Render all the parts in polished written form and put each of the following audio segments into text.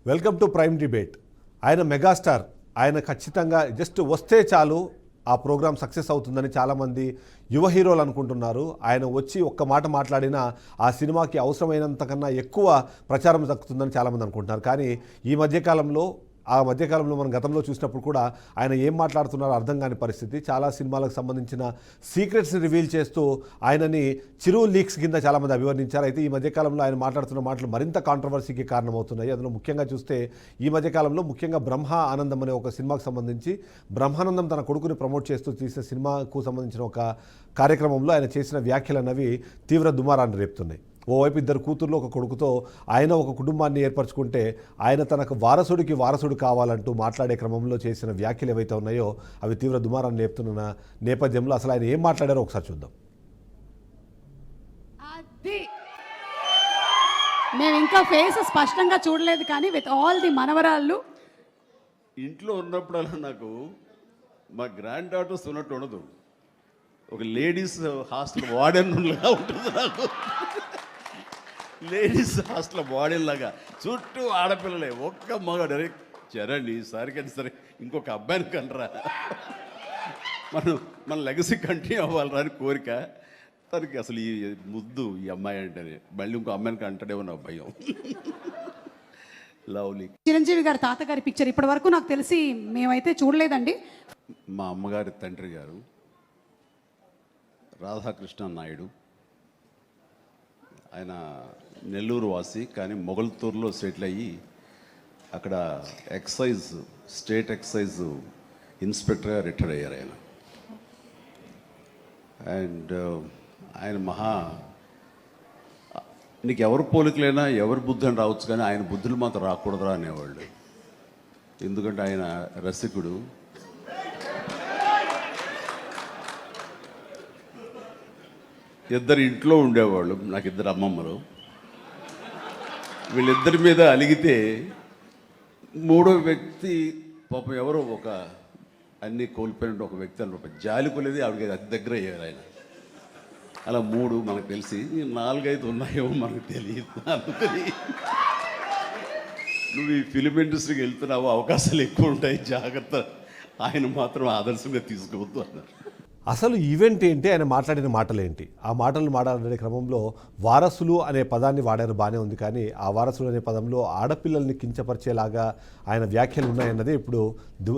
Welcome to prime debate. ఆయన megastar, ఆయన ఖచ్చితంగా జస్ట్ వస్తే చాలు ఆ ప్రోగ్రామ్ సక్సెస్ అవుతుందని చాలామంది యువ హీరోలు అనుకుంటున్నారు. ఆయన వచ్చి ఒక్క మాట మాట్లాడినా ఆ సినిమాకి అవసరమైనంతకన్నా ఎక్కువ ప్రచారం దక్కుతుందని చాలామంది అనుకుంటున్నారు. కానీ ఈ మధ్యకాలంలో మనం గతంలో చూసినప్పుడు కూడా ఆయన ఏం మాట్లాడుతున్నారో అర్థం కాని పరిస్థితి. చాలా సినిమాలకు సంబంధించిన సీక్రెట్స్ని రివీల్ చేస్తూ ఆయనని చిరు లీక్స్ కింద చాలామంది అభివర్ణించారు. అయితే ఈ మధ్యకాలంలో ఆయన మాట్లాడుతున్న మాటలు మరింత కాంట్రవర్సీకి కారణమవుతున్నాయి. అందులో ముఖ్యంగా చూస్తే ఈ మధ్యకాలంలో ముఖ్యంగా బ్రహ్మ ఆనందం అనే ఒక సినిమాకు సంబంధించి బ్రహ్మానందం తన కొడుకుని ప్రమోట్ చేస్తూ తీసిన సినిమాకు సంబంధించిన ఒక కార్యక్రమంలో ఆయన చేసిన వ్యాఖ్యలు అన్నవి తీవ్ర దుమారాన్ని రేపుతున్నాయి. ఓవైపు ఇద్దరు కూతుర్లు ఒక కొడుకుతో ఆయన ఒక కుటుంబాన్ని ఏర్పరచుకుంటే ఆయన తనకు వారసుడు కావాలంటూ మాట్లాడే క్రమంలో చేసిన వ్యాఖ్యలు ఏవైతే ఉన్నాయో అవి తీవ్ర దుమారాన్ని లేపుతున్న నేపథ్యంలో అసలు ఆయన ఏం మాట్లాడారో ఒకసారి చూద్దాం. మేము ఇంకా ఫేస్ స్పష్టంగా చూడలేదు, కానీ విత్ ఆల్ ది మనవరాళ్ళు ఇంట్లో ఉన్నప్పుడల్లా నాకు మా గ్రాండ్ డాటర్స్ ఉన్నట్టు ఉండదు. ఒక లేడీస్ హాస్టల్ వార్డెన్ లాగా ఉంటుంది నాకు. లేడీస్ హాస్టల్ వార్డెన్ లాగా చుట్టూ ఆడపిల్లలే, ఒక్క మగాడు. చరణ్ ఈసారికి సరే ఇంకొక అబ్బాయిని కనరా, మన లెగసీ కంటిన్యూ అవ్వాలరా అని కోరిక. తనకి అసలు ఈ ముద్దు ఈ అమ్మాయి అంటేనే మళ్ళీ ఇంకో అమ్మాయిని అంటాడేమో నా భయం. లవ్లీ చిరంజీవి గారి తాతగారి పిక్చర్ ఇప్పటి వరకు నాకు తెలిసి మేమైతే చూడలేదండి. మా అమ్మగారి తండ్రి గారు రాధాకృష్ణ నాయుడు, ఆయన నెల్లూరు వాసి, కానీ మొగల్తూరులో సెటిల్ అయ్యి అక్కడ స్టేట్ ఎక్సైజ్ ఇన్స్పెక్టర్గా రిటైర్ అయ్యారు ఆయన. అండ్ ఆయన నీకు ఎవరు పోలికలైనా ఎవరి బుద్ధి అని రావచ్చు, కానీ ఆయన బుద్ధులు మాత్రం రాకూడదురా అనేవాళ్ళు. ఎందుకంటే ఆయన రసికుడు. ఇద్దరు ఇంట్లో ఉండేవాళ్ళు, నాకు ఇద్దరు అమ్మమ్మలు. వీళ్ళిద్దరి మీద అలిగితే మూడో వ్యక్తి పాపం ఎవరో ఒక అన్నీ కోల్పోయిన ఒక వ్యక్తి అని జాలి కొలేది ఆవిడకి అతి దగ్గర అయ్యారు ఆయన. అలా మూడు మనకు తెలిసి 4-5 ఉన్నాయేమో మనకు తెలియదు. అందుకని నువ్వు ఈ ఫిలిం ఇండస్ట్రీకి వెళ్తున్నావు, అవకాశాలు ఎక్కువ ఉంటాయి, జాగ్రత్త, ఆయన మాత్రం ఆదర్శంగా తీసుకోవద్దు అన్నారు. అసలు ఈవెంట్ ఏంటి, ఆయన మాట్లాడిన మాటలు ఏంటి? ఆ మాటలు మాట్లాడే క్రమంలో వారసులు అనే పదాన్ని వాడారు, బాగానే ఉంది. కానీ ఆ వారసులు అనే పదంలో ఆడపిల్లల్ని కించపరిచేలాగా ఆయన వ్యాఖ్యలు ఉన్నాయన్నదే ఇప్పుడు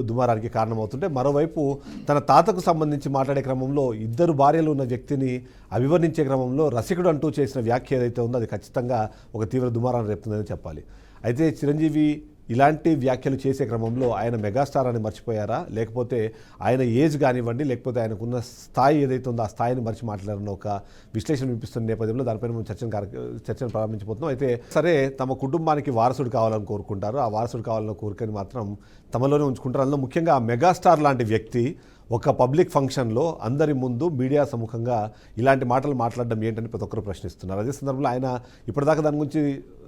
దుమారానికి కారణమవుతుంటే, మరోవైపు తన తాతకు సంబంధించి మాట్లాడే క్రమంలో ఇద్దరు భార్యలు ఉన్న వ్యక్తిని అభివర్ణించే క్రమంలో రసికుడు అంటూ చేసిన వ్యాఖ్య ఏదైతే ఉందో అది ఖచ్చితంగా ఒక తీవ్ర దుమారాన్ని రేపుతుందని చెప్పాలి. అయితే చిరంజీవి ఇలాంటి వ్యాఖ్యలు చేసే క్రమంలో ఆయన మెగాస్టార్ అని మర్చిపోయారా, లేకపోతే ఆయన ఏజ్ కానివ్వండి, లేకపోతే ఆయనకున్న స్థాయి ఏదైతే ఉందో ఆ స్థాయిని మర్చి మాట్లాడారన్న ఒక విశ్లేషణ వినిపిస్తున్న నేపథ్యంలో దానిపైన మేము చర్చను ప్రారంభించబోతున్నాం. అయితే సరే, తమ కుటుంబానికి వారసుడు కావాలని కోరుకుంటారు. ఆ వారసుడు కావాలన్న కోరికని మాత్రం తమలోనే ఉంచుకుంటారు. అందులో ముఖ్యంగా ఆ మెగాస్టార్ లాంటి వ్యక్తి ఒక పబ్లిక్ ఫంక్షన్లో అందరి ముందు మీడియా సముఖంగా ఇలాంటి మాటలు మాట్లాడడం ఏంటని ప్రతి ఒక్కరు ప్రశ్నిస్తున్నారు. అదే సందర్భంలో ఆయన ఇప్పటిదాకా దాని గురించి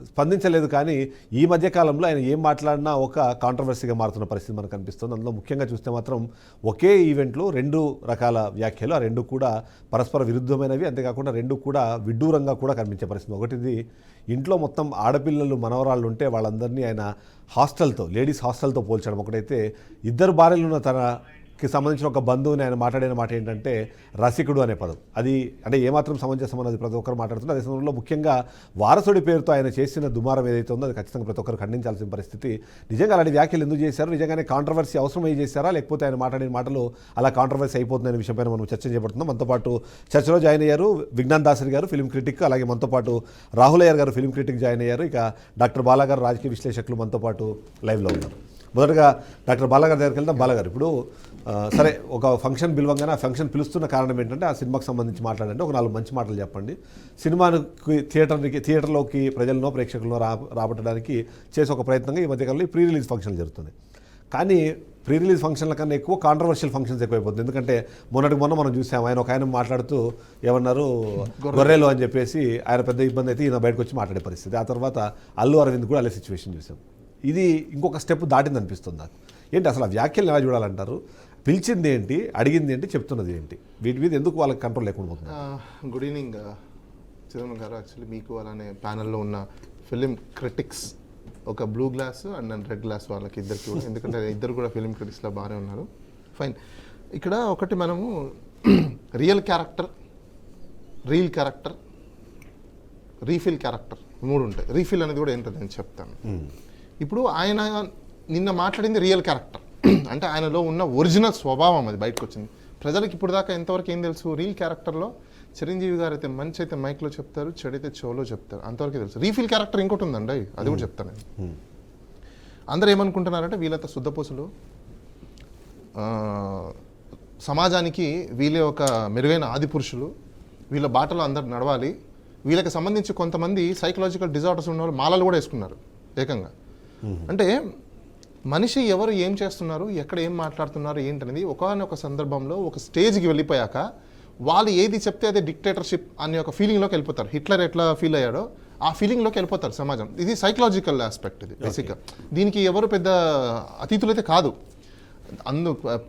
స్పందించలేదు. కానీ ఈ మధ్యకాలంలో ఆయన ఏం మాట్లాడినా ఒక కాంట్రవర్సీగా మారుతున్న పరిస్థితి మనకు కనిపిస్తుంది. అందులో ముఖ్యంగా చూస్తే మాత్రం ఒకే ఈవెంట్లో 2 రకాల వ్యాఖ్యలు, ఆ 2 కూడా పరస్పర విరుద్ధమైనవి. అంతేకాకుండా 2 కూడా విడ్డూరంగా కూడా కనిపించే పరిస్థితి. ఒకటిది, ఇంట్లో మొత్తం ఆడపిల్లలు మనవరాళ్ళు ఉంటే వాళ్ళందరినీ ఆయన లేడీస్ హాస్టల్తో పోల్చడం ఒకటైతే, ఇద్దరు భార్యలు ఉన్న తనకి సంబంధించిన ఒక బంధువుని ఆయన మాట్లాడిన మాట ఏంటంటే రసికుడు అనే పదం. అది అంటే ఏమాత్రం సమంజసం అన్నది ప్రతి ఒక్కరు మాట్లాడుతున్నారు. అదే సమయంలో ముఖ్యంగా వారసుడి పేరుతో ఆయన చేసిన దుమారం ఏదైతే ఉందో అది ఖచ్చితంగా ప్రతి ఒక్కరు ఖండించాల్సిన పరిస్థితి. నిజంగా అలాంటి వ్యాఖ్యలు ఎందుకు చేశారు, నిజంగానే కాంట్రవర్సీ అవసరమై చేశారా, లేకపోతే ఆయన మాట్లాడిన మాటలు అలా కాంట్రవర్సీ అయిపోతుందనే విషయంపైన మనం చర్చ చేయబడుతున్నాం. మనతో పాటు చర్చలో జాయిన్ అయ్యారు విజ్ఞాన్ దాసరి గారు, ఫిలిం క్రిటిక్, అలాగే మనతో పాటు రాహుల్ అయ్యర్ గారు, ఫిలిం క్రిటిక్ జాయిన్ అయ్యారు. ఇక డాక్టర్ బాలా గారు, రాజకీయ విశ్లేషకులు మనతో పాటు లైవ్లో ఉన్నారు. మొదటగా డాక్టర్ బాలా గారి దగ్గరికి వెళ్దాం. బాలా గారు, ఇప్పుడు సరే, ఒక ఫంక్షన్ పిలవంగానే ఆ ఫంక్షన్ పిలుస్తున్న కారణం ఏంటంటే ఆ సినిమాకి సంబంధించి మాట్లాడండి, ఒక 4 మంచి మాటలు చెప్పండి. సినిమాకి థియేటర్లోకి ప్రజలను ప్రేక్షకులను రాబట్టడానికి చేసే ఒక ప్రయత్నంగా ఈ మధ్యకాలంలో ప్రీ రిలీజ్ ఫంక్షన్లు జరుగుతున్నాయి. కానీ ప్రీ రిలీజ్ ఫంక్షన్ల కన్నా ఎక్కువ కాంట్రవర్షియల్ ఫంక్షన్స్ ఎక్కువైపోతుంది. ఎందుకంటే మొన్న మనం చూసాం, ఆయన మాట్లాడుతూ ఏమన్నారు, గొర్రెలు అని చెప్పేసి ఆయన పెద్ద ఇబ్బంది అయితే ఈయన బయటకు వచ్చి మాట్లాడే పరిస్థితి. ఆ తర్వాత అల్లు అరవింద్ కూడా అదే సిచ్యువేషన్ చూసాం. ఇది ఇంకొక స్టెప్ దాటింది అనిపిస్తుంది నాకు. ఏంటి అసలు ఆ వ్యాఖ్యలు ఎలా చూడాలంటారు? పిలిచింది ఏంటి, అడిగింది ఏంటి, చెప్తున్నది ఏంటి, వీటి మీద ఎందుకు వాళ్ళకి కంట్రోల్ లేకుండా పోతుంది? గుడ్ ఈవినింగ్ చిరంజీవి గారు. యాక్చువల్లీ మీకు అలానే ప్యానెల్లో ఉన్న ఫిలిం క్రిటిక్స్ ఒక blue glass and red glass వాళ్ళకి ఇద్దరికి కూడా, ఎందుకంటే ఇద్దరు కూడా ఫిలిం క్రిటిక్స్లో బాగానే ఉన్నారు. ఫైన్. ఇక్కడ ఒకటి మనము real character, reel character, refill character 3 ఉంటాయి. రీఫిల్ అనేది కూడా ఏంటో నేను చెప్తాను. ఇప్పుడు ఆయన నిన్న మాట్లాడింది రియల్ క్యారెక్టర్, అంటే ఆయనలో ఉన్న ఒరిజినల్ స్వభావం అది బయటకు వచ్చింది. ప్రజలకు ఇప్పుడు దాకా ఎంతవరకు ఏం తెలుసు, రీల్ క్యారెక్టర్లో చిరంజీవి గారు అయితే మంచి అయితే మైక్లో చెప్తారు, చెడైతే చెవులో చెప్తారు, అంతవరకు తెలుసు. రీఫిల్ క్యారెక్టర్ ఇంకోటి ఉందండి, అది కూడా చెప్తాను నేను. అందరూ ఏమనుకుంటున్నారంటే వీళ్ళంతా శుద్ధపూసలు, సమాజానికి వీళ్ళే ఒక మెరుగైన ఆది పురుషులు, వీళ్ళ బాటలో అందరు నడవాలి. వీళ్ళకి సంబంధించి కొంతమంది సైకలాజికల్ డిజార్డర్స్ ఉన్న వాళ్ళు మాలలు కూడా వేసుకున్నారు ఏకంగా. అంటే మనిషి ఎవరు ఏం చేస్తున్నారు, ఎక్కడ ఏం మాట్లాడుతున్నారు ఏంటనేది ఒకనొక సందర్భంలో ఒక స్టేజ్కి వెళ్ళిపోయాక వాళ్ళు ఏది చెప్తే అదే డిక్టేటర్షిప్ అనే ఒక ఫీలింగ్లోకి వెళ్ళిపోతారు. హిట్లర్ ఎట్లా ఫీల్ అయ్యాడో ఆ ఫీలింగ్లోకి వెళ్ళిపోతారు సమాజం. ఇది సైకలాజికల్ ఆస్పెక్ట్, ఇది బేసిక్గా. దీనికి ఎవరు పెద్ద అతిథులైతే కాదు,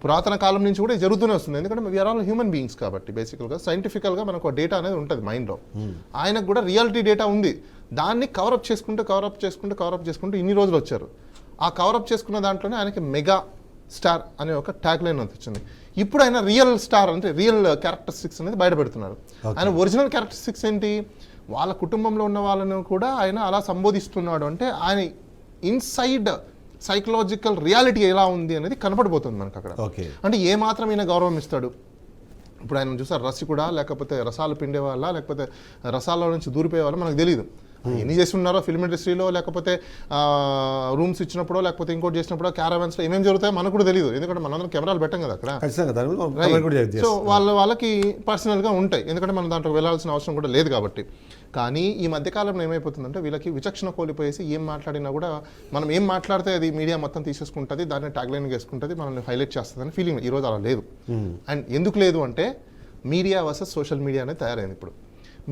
పురాతన కాలం నుంచి కూడా జరుగుతూనే వస్తుంది. ఎందుకంటే వీఆర్ ఆల్ హ్యూమన్ బీయింగ్స్ కాబట్టి బేసికల్గా సైంటిఫికల్గా మనకు డేటా అనేది ఉంటుంది మైండ్లో. ఆయనకు కూడా రియాలిటీ డేటా ఉంది, దాన్ని కవరప్ చేసుకుంటూ ఇన్ని రోజులు వచ్చారు. ఆ కవరప్ చేసుకున్న దాంట్లోనే ఆయనకి మెగా స్టార్ అనే ఒక ట్యాగ్ లైన్ వచ్చింది. ఇప్పుడు ఆయన రియల్ స్టార్ అంటే రియల్ క్యారెక్టరిస్టిక్స్ అనేది బయటపెడుతున్నారు. ఆయన ఒరిజినల్ క్యారెక్టరిస్టిక్స్ ఏంటి, వాళ్ళ కుటుంబంలో ఉన్న వాళ్ళను కూడా ఆయన అలా సంబోధిస్తున్నాడు. అంటే ఆయన ఇన్సైడ్ సైకలాజికల్ రియాలిటీ ఎలా ఉంది అనేది కనపడిపోతుంది మనకు అక్కడ. అంటే ఏ మాత్రం ఈయన గౌరవం ఇస్తాడు. ఇప్పుడు ఆయన చూసారు రసికుడా, లేకపోతే రసాలు పిండే వాళ్ళ, లేకపోతే రసాల నుంచి దూరిపోయే వాళ్ళ మనకు తెలియదు. ఎన్ని చేసి ఉన్నారో ఫిల్మ్ ఇండస్ట్రీలో, లేకపోతే రూమ్స్ ఇచ్చినప్పుడో, లేకపోతే ఇంకోటి చేసినప్పుడో, క్యారవాన్స్లో ఏమేమి జరుగుతాయో మనకు కూడా తెలియదు. ఎందుకంటే మనందరం కెమెరాలు పెట్టాం కదా అక్కడ. సో వాళ్ళకి పర్సనల్గా ఉంటాయి, ఎందుకంటే మనం దాంట్లో వెళ్ళాల్సిన అవసరం కూడా లేదు కాబట్టి. కానీ ఈ మధ్యకాలంలో ఏమైపోతుందంటే వీళ్ళకి విచక్షణ కోల్పోయేసి ఏం మాట్లాడినా కూడా మనం ఏం మాట్లాడితే అది మీడియా మొత్తం తీసేసుకుంటుంది, దాన్ని ట్యాగ్లైన్ వేసుకుంటుంది, మనల్ని హైలైట్ చేస్తుందని ఫీలింగ్ ఈరోజు అలా లేదు. అండ్ ఎందుకు లేదు అంటే మీడియా వర్సెస్ సోషల్ మీడియా అనేది తయారైంది. ఇప్పుడు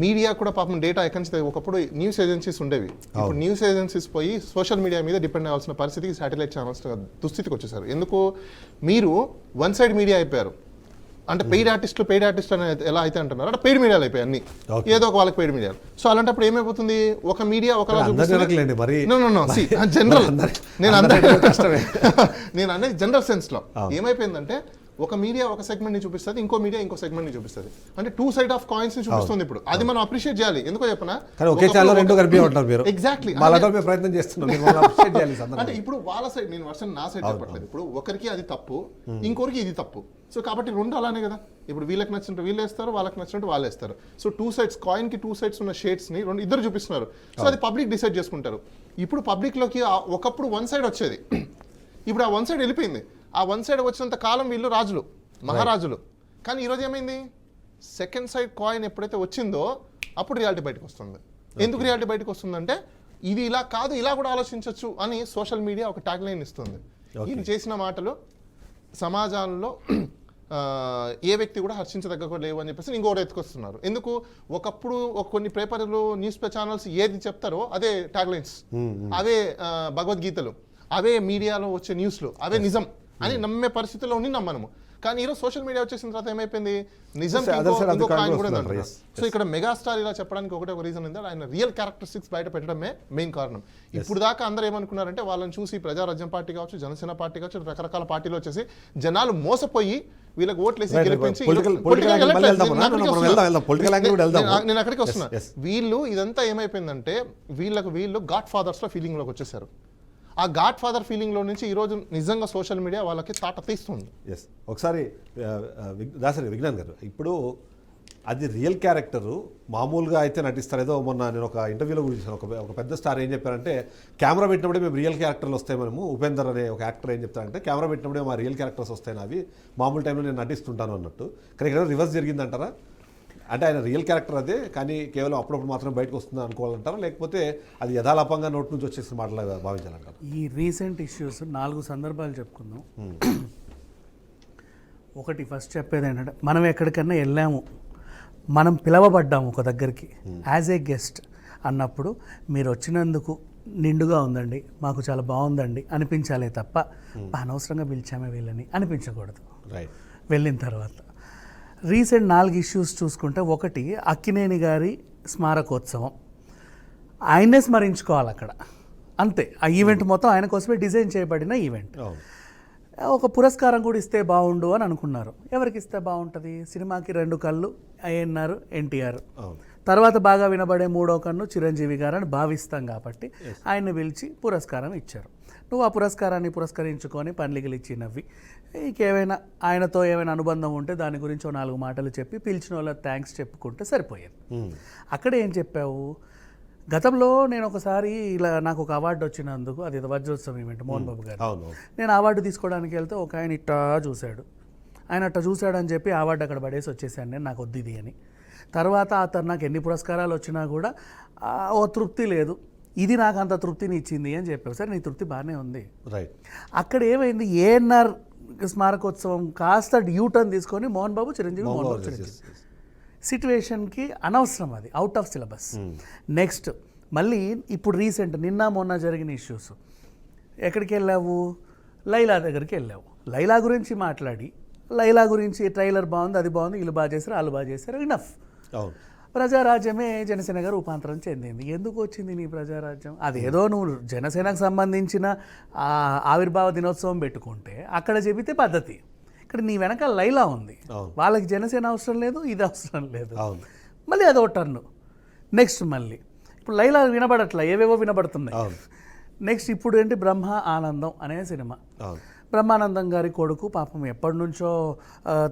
మీడియా కూడా పాపం డేటా ఎక్కడి నుంచి, ఒకప్పుడు న్యూస్ ఏజెన్సీస్ ఉండేవి, ఇప్పుడు న్యూస్ ఏజెన్సీస్ పోయి సోషల్ మీడియా మీద డిపెండ్ అవ్వాల్సిన పరిస్థితికి శాటిలైట్ ఛానల్స్ దుస్థితికి వచ్చేసారు. ఎందుకు, మీరు వన్ సైడ్ మీడియా అయిపోయారు. అంటే పెయిడ్ ఆర్టిస్ట్ అనేది ఎలా అయితే అంటున్నారు, అంటే పెయిడ్ మీడియాలు అయిపోయాయి అన్ని, ఏదో ఒక వాళ్ళకి పెయిడ్ మీడియాలు. సో అలాంటప్పుడు ఏమైపోతుంది, ఒక మీడియా ఒకలా జనరల్, నేను అనేది జనరల్ సెన్స్ లో ఏమైపోయిందంటే ఒక మీడియా ఒక సెగ్మెంట్ ని చూపిస్తుంది, ఇంకో మీడియా ఇంకో సెగ్మెంట్ ని చూపిస్తుంది. అంటే 2 సైడ్ ఆఫ్ కాయిన్స్ ని చూపిస్తుంది. ఇప్పుడు అది మనం అప్రిషియేట్ చేయాలి. ఎందుకో చెప్పనా, ఎగ్జాక్ట్లీ అంటే ఇప్పుడు వాళ్ళ సైడ్, నేను వర్షన్ నా సైడ్ చెప్పట్లేదు. ఇప్పుడు ఒకరికి అది తప్పు, ఇంకొకరికి ఇది తప్పు. సో కాబట్టి 2 అలానే కదా. ఇప్పుడు వీళ్ళకి నచ్చినట్టు వీళ్ళు వేస్తారు, వాళ్ళకి నచ్చినట్టు వాళ్ళు వేస్తారు. సో 2 సైడ్స్ కాయిన్ కి 2 సైడ్స్ ఉన్న షేడ్స్ ని ఇద్దరు చూపిస్తున్నారు. సో అది పబ్లిక్ డిసైడ్ చేసుకుంటారు. ఇప్పుడు పబ్లిక్ లోకి ఒకప్పుడు 1 సైడ్ వచ్చేది, ఇప్పుడు ఆ 1 సైడ్ వెళ్ళిపోయింది. ఆ 1 సైడ్ వచ్చినంత కాలం వీళ్ళు రాజులు, మహారాజులు. కానీ ఈరోజు ఏమైంది, సెకండ్ సైడ్ కాయిన్ ఎప్పుడైతే వచ్చిందో అప్పుడు రియాలిటీ బయటకు వస్తుంది. ఎందుకు రియాలిటీ బయటకు వస్తుందంటే ఇది ఇలా కాదు, ఇలా కూడా ఆలోచించవచ్చు అని సోషల్ మీడియా ఒక ట్యాగ్ లైన్ ఇస్తుంది. ఇది చేసిన మాటలు సమాజంలో ఏ వ్యక్తి కూడా హర్షించదగ్గ లేవు అని చెప్పేసి ఇంకోటి ఎత్తుకొస్తున్నారు. ఎందుకు, ఒకప్పుడు కొన్ని పేపర్లు, న్యూస్ ఛానల్స్ ఏది చెప్తారో అదే ట్యాగ్ లైన్స్, అవే భగవద్గీతలు, అవే మీడియాలో వచ్చే న్యూస్లు, అవే నిజం అని నమ్మే పరిస్థితిలో ఉన్నాం మనము. కానీ ఈరోజు సోషల్ మీడియా వచ్చేసిన తర్వాత ఏమైపోయింది, నిజం కూడా. సో ఇక్కడ మెగాస్టార్ ఇలా చెప్పడానికి ఒక రీజన్ ఉంది, ఆయన రియల్ క్యారెక్టరిస్టిక్స్ బయట పెట్టడమే మెయిన్ కారణం. ఇప్పుడు దాకా అందరూ ఏమనుకున్నారంటే వాళ్ళని చూసి ప్రజారాజ్యం పార్టీ కావచ్చు, జనసేన పార్టీ కావచ్చు, రకరకాల పార్టీలు వచ్చేసి జనాలు మోసపోయి వీళ్ళకి ఓట్లేసి గెలిపించి, నేను అక్కడికి వస్తున్నా. వీళ్ళు ఇదంతా ఏమైపోయిందంటే వీళ్ళు గాడ్ ఫాదర్స్ లో ఫీలింగ్ లోకి వచ్చేసారు. ఆ గాడ్ ఫాదర్ ఫీలింగ్లో నుంచి ఈరోజు నిజంగా సోషల్ మీడియా వాళ్ళకి తాట తీస్తుంది. ఒకసారి దాసరి విజ్ఞాన్ గారు, ఇప్పుడు అది రియల్ క్యారెక్టరు మామూలుగా అయితే నటిస్తారు. ఏదో మొన్న నేను ఒక ఇంటర్వ్యూలో గురించి ఒక పెద్ద స్టార్ ఏం చెప్పారంటే, కెమెరా పెట్టినప్పుడే మేము రియల్ క్యారెక్టర్లు వస్తాయి. మనము ఉపేందర్ అనే ఒక యాక్టర్ ఏం చెప్తారంటే, కెమెరా పెట్టినప్పుడే మా రియల్ క్యారెక్టర్స్ వస్తాయి, అవి మామూలు టైంలో నేను నటిస్తుంటాను అన్నట్టు. కానీ ఇక్కడ రివర్స్ జరిగిందంటారా? అంటే ఆయన రియల్ క్యారెక్టర్ అదే, కానీ కేవలం అప్పుడప్పుడు మాత్రమే బయటకు వస్తుంది అనుకోవాలంటారా, లేకపోతే అది యథాలాపంగా నోటి నుంచి వచ్చేసిన మాటలుగా భావించాలంటారు? ఈ రీసెంట్ ఇష్యూస్ 4 సందర్భాలు చెప్పుకుందాం. ఒకటి ఫస్ట్ చెప్పేది ఏంటంటే, మనం ఎక్కడికన్నా వెళ్ళాము, మనం పిలవబడ్డాము ఒక దగ్గరికి యాజ్ ఏ గెస్ట్ అన్నప్పుడు, మీరు వచ్చినందుకు నిండుగా ఉందండి, మాకు చాలా బాగుందండి అనిపించాలే తప్ప అనవసరంగా పిలిచామే వీళ్ళని అనిపించకూడదు వెళ్ళిన తర్వాత. రీసెంట్ 4 ఇష్యూస్ చూసుకుంటే, ఒకటి అక్కినేని గారి స్మారకోత్సవం, ఆయన్నే స్మరించుకోవాలి అక్కడ. అంతే. ఆ ఈవెంట్ మొత్తం ఆయన కోసమే డిజైన్ చేయబడిన ఈవెంట్. అవును. ఒక పురస్కారం కూడా ఇస్తే బాగుండు అని అనుకున్నారు. ఎవరికి ఇస్తే బాగుంటుంది? సినిమాకి 2 కళ్ళు అయ్యన్నారు ఎన్టీఆర్, అవును. తర్వాత బాగా వినబడే 3వ కన్ను చిరంజీవి గారు అని భావిస్తాం కాబట్టి ఆయన్ని పిలిచి పురస్కారం ఇచ్చారు. నువ్వు ఆ పురస్కారాన్ని పురస్కరించుకొని పండ్లికలు ఇచ్చి నవ్వి ఇంకేమైనా ఆయనతో ఏమైనా అనుబంధం ఉంటే దాని గురించి 4 మాటలు చెప్పి పిలిచిన వాళ్ళకి థ్యాంక్స్ చెప్పుకుంటే సరిపోయేది. అక్కడ ఏం చెప్పావు? గతంలో నేను ఒకసారి ఇలా నాకు ఒక అవార్డు వచ్చినందుకు, అది వజ్రోత్సవం ఈవెంట్ మోహన్ బాబు గారు, అవును. నేను అవార్డు తీసుకోవడానికి వెళ్తే ఒక ఆయన ఇట్టా చూశాడు. ఆయన అట్టా చూశాడని చెప్పి అవార్డు అక్కడ పడేసి వచ్చేసాను నేను, నాకు వద్దు ఇది అని. తర్వాత అతను నాకు ఎన్ని పురస్కారాలు వచ్చినా కూడా ఓ తృప్తి లేదు, ఇది నాకు అంత తృప్తిని ఇచ్చింది అని చెప్పావు. సరే నీ తృప్తి బాగానే ఉంది. రైట్. అక్కడ ఏమైంది, ఏఎన్ఆర్ స్మారకోత్సవం కాస్త యూటర్న్ తీసుకొని మోహన్ బాబు చిరంజీవి, మోహన్ బాబు చిరంజీవి. సిట్యువేషన్కి అనవసరం, అది అవుట్ ఆఫ్ సిలబస్. నెక్స్ట్ మళ్ళీ ఇప్పుడు రీసెంట్ నిన్న మొన్న జరిగిన ఇష్యూస్, ఎక్కడికి వెళ్ళావు? లైలా దగ్గరికి వెళ్ళావు. లైలా గురించి మాట్లాడి, లైలా గురించి ట్రైలర్ బాగుంది, అది బాగుంది, వీళ్ళు బాగా చేశారు, వాళ్ళు బాగా చేశారు, ఇనఫ్. అవును. ప్రజారాజ్యమే జనసేనగా రూపాంతరం చెందింది. ఎందుకు వచ్చింది నీ ప్రజారాజ్యం? అదేదో నువ్వు జనసేనకు సంబంధించిన ఆవిర్భావ దినోత్సవం పెట్టుకుంటే అక్కడ చెబితే పద్ధతి. ఇక్కడ నీ వెనక లైలా ఉంది, వాళ్ళకి జనసేన అవసరం లేదు, ఇది అవసరం లేదు. మళ్ళీ అదో టర్ను. నెక్స్ట్ మళ్ళీ ఇప్పుడు లైలా వినబడట్లా, ఏవేవో వినబడుతున్నాయి. నెక్స్ట్ ఇప్పుడు ఏంటి, బ్రహ్మ ఆనందం అనే సినిమా. బ్రహ్మానందం గారి కొడుకు పాపం ఎప్పటి నుంచో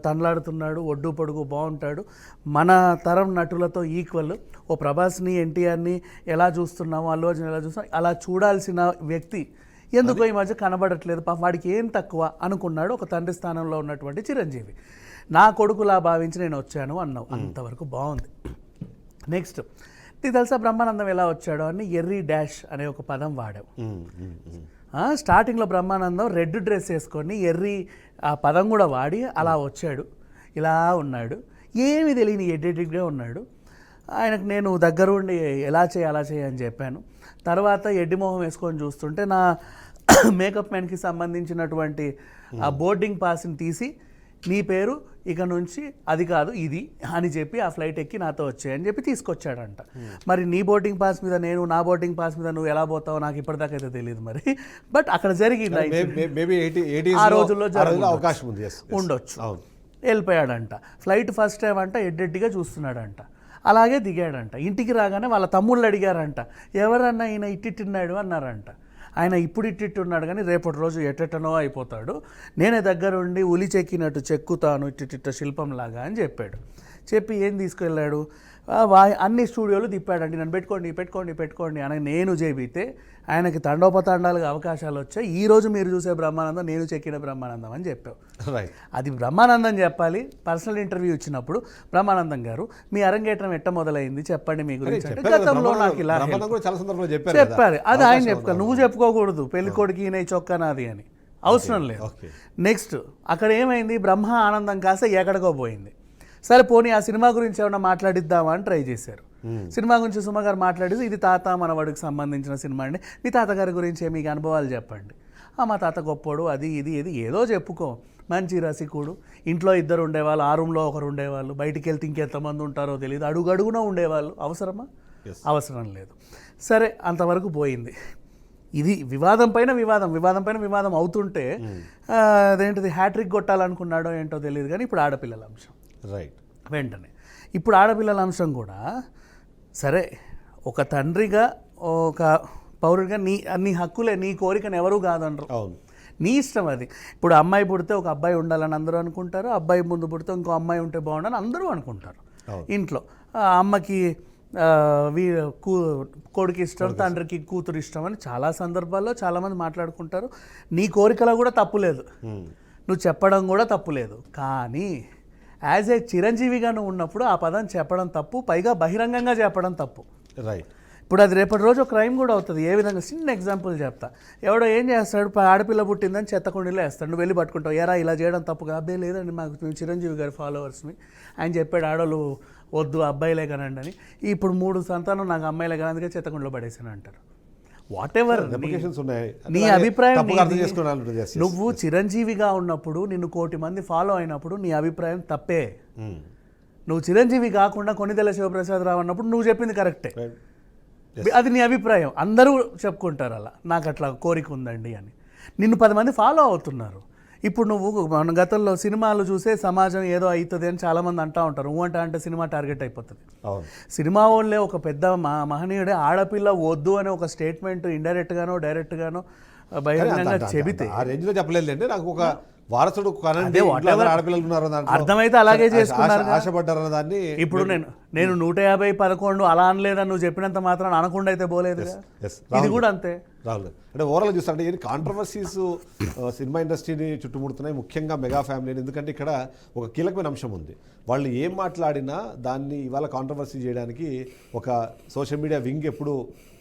తండ్లాడుతున్నాడు, ఒడ్డు పొడుగు బాగుంటాడు, మన తరం నటులతో ఈక్వల్. ఓ ప్రభాస్ని ఎన్టీఆర్ని ఎలా చూస్తున్నామో, అల్లు అర్జున్ ఎలా చూస్తున్నాం, అలా చూడాల్సిన వ్యక్తి ఎందుకో ఈ మధ్య కనబడట్లేదు. పాపం వాడికి ఏం తక్కువ అనుకున్నాడు ఒక తండ్రి స్థానంలో ఉన్నటువంటి చిరంజీవి. నా కొడుకులా భావించి నేను వచ్చాను అన్నావు, అంతవరకు బాగుంది. నెక్స్ట్ నీకు తెలుసా బ్రహ్మానందం ఎలా వచ్చాడో అని, ఎర్రీ డాష్ అనే ఒక పదం వాడావు. స్టార్టింగ్లో బ్రహ్మానందం రెడ్ డ్రెస్ వేసుకొని ఎర్రీ ఆ పదం కూడా వాడి అలా వచ్చాడు, ఇలా ఉన్నాడు, ఏమీ తెలియని ఎడ్డెడ్గా ఉన్నాడు. ఆయనకు నేను దగ్గరుండి ఎలా చేయి అలా చేయి అని చెప్పాను. తర్వాత ఎడ్డి మొహం వేసుకొని చూస్తుంటే నా మేకప్ మ్యాన్కి సంబంధించినటువంటి ఆ బోర్డింగ్ పాస్ని తీసి, నీ పేరు ఇక నుంచి అది కాదు ఇది అని చెప్పి ఆ ఫ్లైట్ ఎక్కి నాతో వచ్చాయని చెప్పి తీసుకొచ్చాడంట. మరి నీ బోర్డింగ్ పాస్ మీద నేను, నా బోర్డింగ్ పాస్ మీద నువ్వు ఎలా పోతావో నాకు ఇప్పటిదాకా అయితే తెలియదు మరి. బట్ అక్కడ జరిగింది, ఆ రోజుల్లో అవకాశం ఉండొచ్చు. వెళ్ళిపోయాడంట. ఫ్లైట్ ఫస్ట్ టైం అంట ఎడ్డెడ్డిగా చూస్తున్నాడంట, అలాగే దిగాడంట. ఇంటికి రాగానే వాళ్ళ తమ్ముళ్ళు అడిగారంట, ఎవరన్నా ఈయన ఇట్టిట్టున్నాడు అన్నారంట. ఆయన ఇప్పుడు ఇట్టిట్టున్నాడు కానీ రేపటి రోజు ఎట్టెట్టనో అయిపోతాడు, నేనే దగ్గరుండి ఉలి చెక్కినట్టు చెక్కుతాను ఇట్టిట్ట శిల్పంలాగా అని చెప్పాడు. చెప్పి ఏం తీసుకెళ్ళాడు, అన్ని స్టూడియోలు తిప్పాడండి, నన్ను పెట్టుకోండి అని నేను చెబితే ఆయనకి తండోపతండాలుగా అవకాశాలు వచ్చాయి. ఈరోజు మీరు చూసే బ్రహ్మానందం నేను చెక్కిన బ్రహ్మానందం అని చెప్పావు. అది బ్రహ్మానందం చెప్పాలి. పర్సనల్ ఇంటర్వ్యూ ఇచ్చినప్పుడు బ్రహ్మానందం గారు మీ అరంగేట్రం ఎట్ట మొదలైంది చెప్పండి మీ గురించి అంటే, గతంలో నాకు ఇలా చెప్పారు. అది ఆయన చెప్పుకో, నువ్వు చెప్పుకోకూడదు పెళ్ళికొడికి ఈయన చొక్కా నాది అని, అవసరం లేదు. నెక్స్ట్ అక్కడ ఏమైంది, బ్రహ్మ ఆనందం కాస్త ఎక్కడికో పోయింది. సరే పోనీ ఆ సినిమా గురించి ఏమైనా మాట్లాడిద్దామా అని ట్రై చేశారు. సినిమా గురించి సుమ గారు మాట్లాడేసి, ఇది తాత మనవాడికి సంబంధించిన సినిమా అండి, మీ తాతగారి గురించి మీకు అనుభవాలు చెప్పండి. మా తాత గొప్పోడు, అది ఇది ఏదో చెప్పుకో, మంచి రసికుడు, ఇంట్లో 2 ఉండేవాళ్ళు, ఆ రూమ్లో ఒకరు ఉండేవాళ్ళు, బయటికి వెళ్తే ఇంకెంతమంది ఉంటారో తెలియదు, అడుగడుగునా ఉండేవాళ్ళు. అవసరమా? అవసరం లేదు. సరే అంతవరకు పోయింది. ఇది వివాదం పైన వివాదం అవుతుంటే అదేంటిది హ్యాట్రిక్ కొట్టాలనుకున్నాడో ఏంటో తెలియదు కానీ ఇప్పుడు ఆడపిల్లల అంశం వెంటనే. ఇప్పుడు ఆడపిల్లల అంశం కూడా సరే, ఒక తండ్రిగా ఒక పౌరుడిగా నీ హక్కులే, నీ కోరికను ఎవరూ కాదనరు, నీ ఇష్టం అది. ఇప్పుడు అమ్మాయి పుడితే ఒక అబ్బాయి ఉండాలని అందరూ అనుకుంటారు, అబ్బాయి ముందు పుడితే ఇంకో అమ్మాయి ఉంటే బాగుండాలని అందరూ అనుకుంటారు ఇంట్లో. అమ్మకి కొడుకు ఇష్టం, తండ్రికి కూతురు ఇష్టం అని చాలా సందర్భాల్లో చాలామంది మాట్లాడుకుంటారు. నీ కోరికలో కూడా తప్పు లేదు, నువ్వు చెప్పడం కూడా తప్పు లేదు. కానీ యాజ్ ఏ చిరంజీవిగా నువ్వు ఉన్నప్పుడు ఆ పదం చెప్పడం తప్పు, పైగా బహిరంగంగా చెప్పడం తప్పు. ఇప్పుడు అది రేపటి రోజు క్రైమ్ కూడా అవుతుంది. ఏ విధంగా, చిన్న ఎగ్జాంపుల్ చెప్తా. ఎవడో ఏం చేస్తాడు, ఆడపిల్ల పుట్టిందని చెత్తకుండీలో వేస్తాడు, నువ్వు వెళ్ళి పట్టుకుంటావు, ఎరా ఇలా చేయడం తప్పు కాదు. అబ్బాయి లేదండి, మేము చిరంజీవి గారి ఫాలోవర్స్ని, ఆయన చెప్పాడు ఆడోళ్ళు వద్దు అబ్బాయిలే కనండి అని. ఇప్పుడు 3 సంతానం నాకు అమ్మాయిలే కానీ అందుకే చెత్తకుండలో పడేసాను అంటారు. వాట్ ఎవర్ నీ అభిప్రాయం, నువ్వు చిరంజీవిగా ఉన్నప్పుడు నిన్ను 1 కోటి మంది ఫాలో అయినప్పుడు నీ అభిప్రాయం తప్పే. నువ్వు చిరంజీవి కాకుండా కొన్నిదెల శివప్రసాద్ రావు అన్నప్పుడు నువ్వు చెప్పింది కరెక్టే. అది నీ అభిప్రాయం. అందరూ చెప్పుకుంటారు అలా, నాకు అట్లా కోరిక ఉందండి అని. నిన్ను 10 మంది ఫాలో అవుతున్నారు. ఇప్పుడు నువ్వు మన గతంలో సినిమాలు చూసే సమాజం ఏదో అవుతుంది అని చాలామంది అంటూ ఉంటారు. అంటే సినిమా టార్గెట్ అయిపోతుంది. అవును. సినిమా వాళ్ళే ఒక పెద్ద మహనీయుడే ఆడపిల్ల వద్దు అనే ఒక స్టేట్మెంట్ ఇండైరెక్ట్గానో డైరెక్ట్గానో బహిరంగంగా చెబితే ఆ రేంజ్ లో చెప్పలేదండి. నాకు ఒక వారసుడు అదే whatever ఆడపిల్లలు ఉన్నారు అర్థమైతే అలాగే చేసుకున్నారు. ఆశపడ్డారన్న దాన్ని ఇప్పుడు నేను 150-11 అలా అనలేదని నువ్వు చెప్పినంత మాత్రం అనకుండా అయితే పోలేదు. Yes. ఇది కూడా అంతే. రాహుల్ అంటే ఓవరాల్ చూస్తారంటే ఏది కాంట్రవర్సీస్ సినిమా ఇండస్ట్రీని చుట్టుముడుతున్నాయి, ముఖ్యంగా మెగా ఫ్యామిలీని. ఎందుకంటే ఇక్కడ ఒక కీలకమైన అంశం ఉంది. వాళ్ళు ఏం మాట్లాడినా దాన్ని ఇవాళ కాంట్రవర్సీ చేయడానికి ఒక సోషల్ మీడియా వింగ్ ఎప్పుడు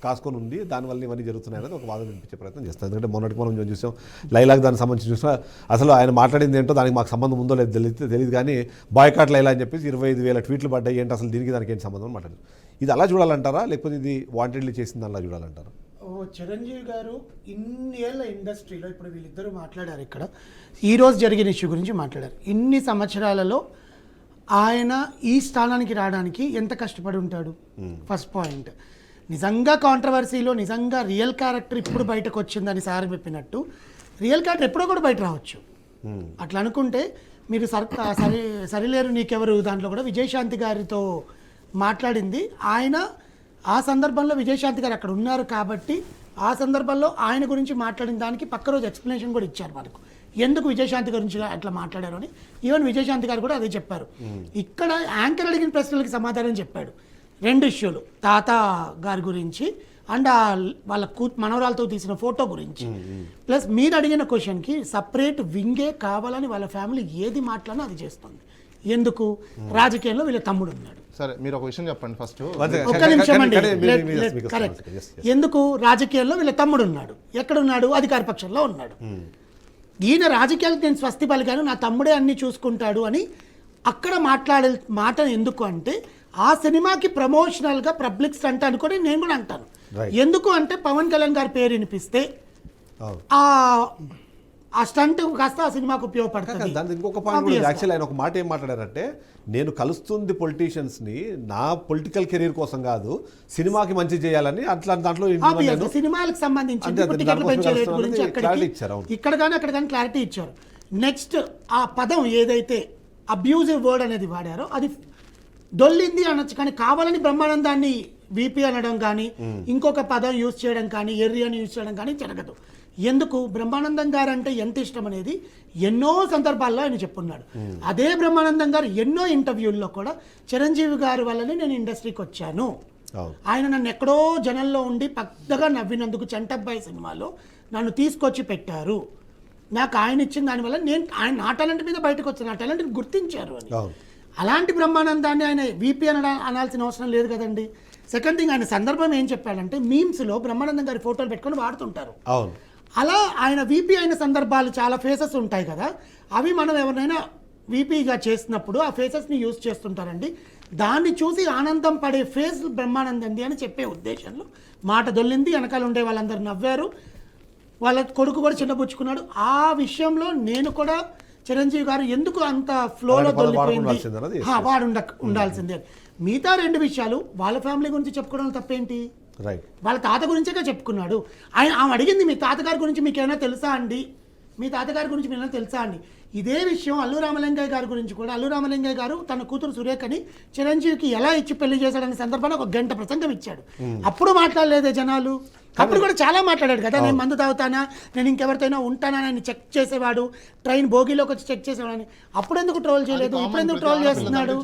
కాసుకొని ఉంది. దానివల్ల ఇవన్నీ జరుగుతున్నాయి అనేది ఒక వాదన వినిపించే ప్రయత్నం చేస్తాం. ఎందుకంటే మొన్నటికి మనం చూసాం లైలాకి దానికి సంబంధించి చూసినా అసలు ఆయన మాట్లాడింది ఏంటో దానికి మాకు సంబంధం ఉందో లేదు తెలియదు, కానీ బాయ్కాట్ లైలా అని చెప్పేసి 25,000 ట్వీట్లు పడ్డాయి. ఏంటి అసలు దీనికి దానికి ఏంటి సంబంధం మాట్లాడారు? ఇది అలా చూడాలంటారా, లేకపోతే ఇది వాంటెడ్లీ చేసింది అలా చూడాలంటారా? చిరంజీవి గారు ఇన్ని ఏళ్ళ ఇండస్ట్రీలో, ఇప్పుడు వీళ్ళిద్దరూ మాట్లాడారు, ఇక్కడ ఈరోజు జరిగిన ఇష్యూ గురించి మాట్లాడారు. ఇన్ని సంవత్సరాలలో ఆయన ఈ స్థానానికి రావడానికి ఎంత కష్టపడి ఉంటాడు? First point. నిజంగా కాంట్రవర్సీలో నిజంగా రియల్ క్యారెక్టర్ ఇప్పుడు బయటకు వచ్చిందని సార్ చెప్పినట్టు రియల్ క్యారెక్టర్ ఎప్పుడో కూడా బయట రావచ్చు. అట్లా అనుకుంటే మీరు సరిలేరు నీకెవరు దాంట్లో కూడా విజయశాంతి గారితో మాట్లాడింది ఆయన ఆ సందర్భంలో విజయశాంతి గారు అక్కడ ఉన్నారు కాబట్టి ఆ సందర్భంలో ఆయన గురించి మాట్లాడిన దానికి పక్క రోజు ఎక్స్ప్లెనేషన్ కూడా ఇచ్చారు మనకు, ఎందుకు విజయశాంతి గురించి అట్లా మాట్లాడారు అని. ఈవెన్ విజయశాంతి గారు కూడా అదే చెప్పారు. ఇక్కడ యాంకర్ అడిగిన ప్రశ్నలకి సమాధానం చెప్పాడు. 2 ఇష్యూలు, తాత గారి గురించి అండ్ వాళ్ళ మనవరాలతో తీసిన ఫోటో గురించి, ప్లస్ మీరు అడిగిన క్వశ్చన్కి సపరేట్ వింగే కావాలని వాళ్ళ ఫ్యామిలీ ఏది మాట్లాడినా అది చేస్తుంది. ఎందుకు? రాజకీయంలో వీళ్ళ తమ్ముడు ఉన్నాడు. సరే, మీరు ఒక విషయం చెప్పండి ఫస్ట్. ఒక్క నిమిషం అండి. కరెక్ట్. ఎందుకు? రాజకీయాల్లో వీళ్ళ తమ్ముడు ఉన్నాడు. ఎక్కడున్నాడు? అధికార పక్షంలో ఉన్నాడు. ఈయన రాజకీయాలకు నేను స్వస్తి పలికాను, నా తమ్ముడే అన్ని చూసుకుంటాడు అని అక్కడ మాట్లాడే మాట ఎందుకు అంటే ఆ సినిమాకి ప్రమోషనల్గా పబ్లిక్ స్టంట్ అనుకొని నేను కూడా అంటాను. ఎందుకు అంటే పవన్ కళ్యాణ్ గారి పేరు వినిపిస్తే ఆ స్టంట్ కాస్త ఆ సినిమాకు ఉపయోగపడుతుంది. దాని ఇంకొక పాయింట్ కూడా యాక్చువల్లీ ఆయన ఒక మాట ఏం మాట్లాడారంటే, నేను కలుస్తుంది పొలిటీషియన్స్ని నా పొలిటికల్ కెరీర్ కోసం కాదు, సినిమాకి మంచి చేయాలని. అట్లా దాంట్లో సినిమాలకు సంబంధించి టికెట్లు పెంచే రేటు గురించి ఇక్కడ కానీ అక్కడ కానీ క్లారిటీ ఇచ్చారు. నెక్స్ట్ ఆ పదం ఏదైతే అబ్యూజివ్ వర్డ్ అనేది వాడారో అది దొల్లింది అనొచ్చు, కానీ కావాలని బ్రహ్మానందాన్ని వీపీ అనడం కానీ ఇంకొక పదం యూజ్ చేయడం కానీ ఎర్రి అని యూజ్ చేయడం కానీ జరగదు. ఎందుకు? బ్రహ్మానందం గారు అంటే ఎంత ఇష్టం అనేది ఎన్నో సందర్భాల్లో ఆయన చెప్పున్నాడు. అదే బ్రహ్మానందం గారు ఎన్నో ఇంటర్వ్యూల్లో కూడా చిరంజీవి గారి వల్లనే నేను ఇండస్ట్రీకి వచ్చాను, ఆయన నన్ను ఎక్కడో జనంలో ఉండి పెద్దగా నవ్వినందుకు చంటబ్బాయి సినిమాలో నన్ను తీసుకొచ్చి పెట్టారు, నాకు ఆయన ఇచ్చిన దానివల్ల నేను ఆయన నా టాలెంట్ మీద బయటకు వచ్చాను, నా టాలెంట్ని గుర్తించారు అని. అలాంటి బ్రహ్మానందాన్ని ఆయన వీపీ అనాల్సిన అవసరం లేదు కదండి. సెకండ్ థింగ్, ఆయన సందర్భం ఏం చెప్పాడంటే మీమ్స్లో బ్రహ్మానందం గారి ఫోటోలు పెట్టుకొని వాడుతుంటారు. అలా ఆయన వీపీ అయిన సందర్భాలు చాలా ఫేసెస్ ఉంటాయి కదా, అవి మనం ఎవరినైనా వీపీగా చేసినప్పుడు ఆ ఫేసెస్ని యూజ్ చేస్తుంటారండి. దాన్ని చూసి ఆనందం పడే ఫేస్ బ్రహ్మానందంది అని చెప్పే ఉద్దేశంలో మాట దొల్లింది. వెనకాల ఉండే వాళ్ళందరూ నవ్వారు, వాళ్ళ కొడుకు కూడా చిన్నపుచ్చుకున్నాడు. ఆ విషయంలో నేను కూడా చిరంజీవి గారు ఎందుకు అంత ఫ్లోలో దొల్లిపోయింది, వాడు ఉండాల్సిందే. మిగతా 2 విషయాలు వాళ్ళ ఫ్యామిలీ గురించి చెప్పుకోవడం తప్పేంటి? వాళ్ళ తాత గురించే చెప్పుకున్నాడు. ఆమె అడిగింది మీ తాతగారి గురించి మీకు ఏమైనా తెలుసా అండి, మీ తాతగారి గురించి మీకు ఏమైనా తెలుసా అండి. ఇదే విషయం అల్లు రామలింగయ్య గారి గురించి కూడా, అల్లు రామలింగయ్య గారు తన కూతురు సురేఖని చిరంజీవికి ఎలా ఇచ్చి పెళ్లి చేశాడనే సందర్భంలో 1 గంట ప్రసంగం ఇచ్చాడు. అప్పుడు మాట్లాడలేదే జనాలు? అప్పుడు కూడా చాలా మాట్లాడాడు కదా, నేను మందు తాగుతానా, నేను ఇంకెవరితోనైనా ఉంటానా అని చెక్ చేసేవాడు, ట్రైన్ భోగిలోకి వచ్చి చెక్ చేసేవాడు. అప్పుడు ఎందుకు ట్రోల్ చేయలేదు, ఇప్పుడు ఎందుకు ట్రోల్ చేస్తున్నాడు?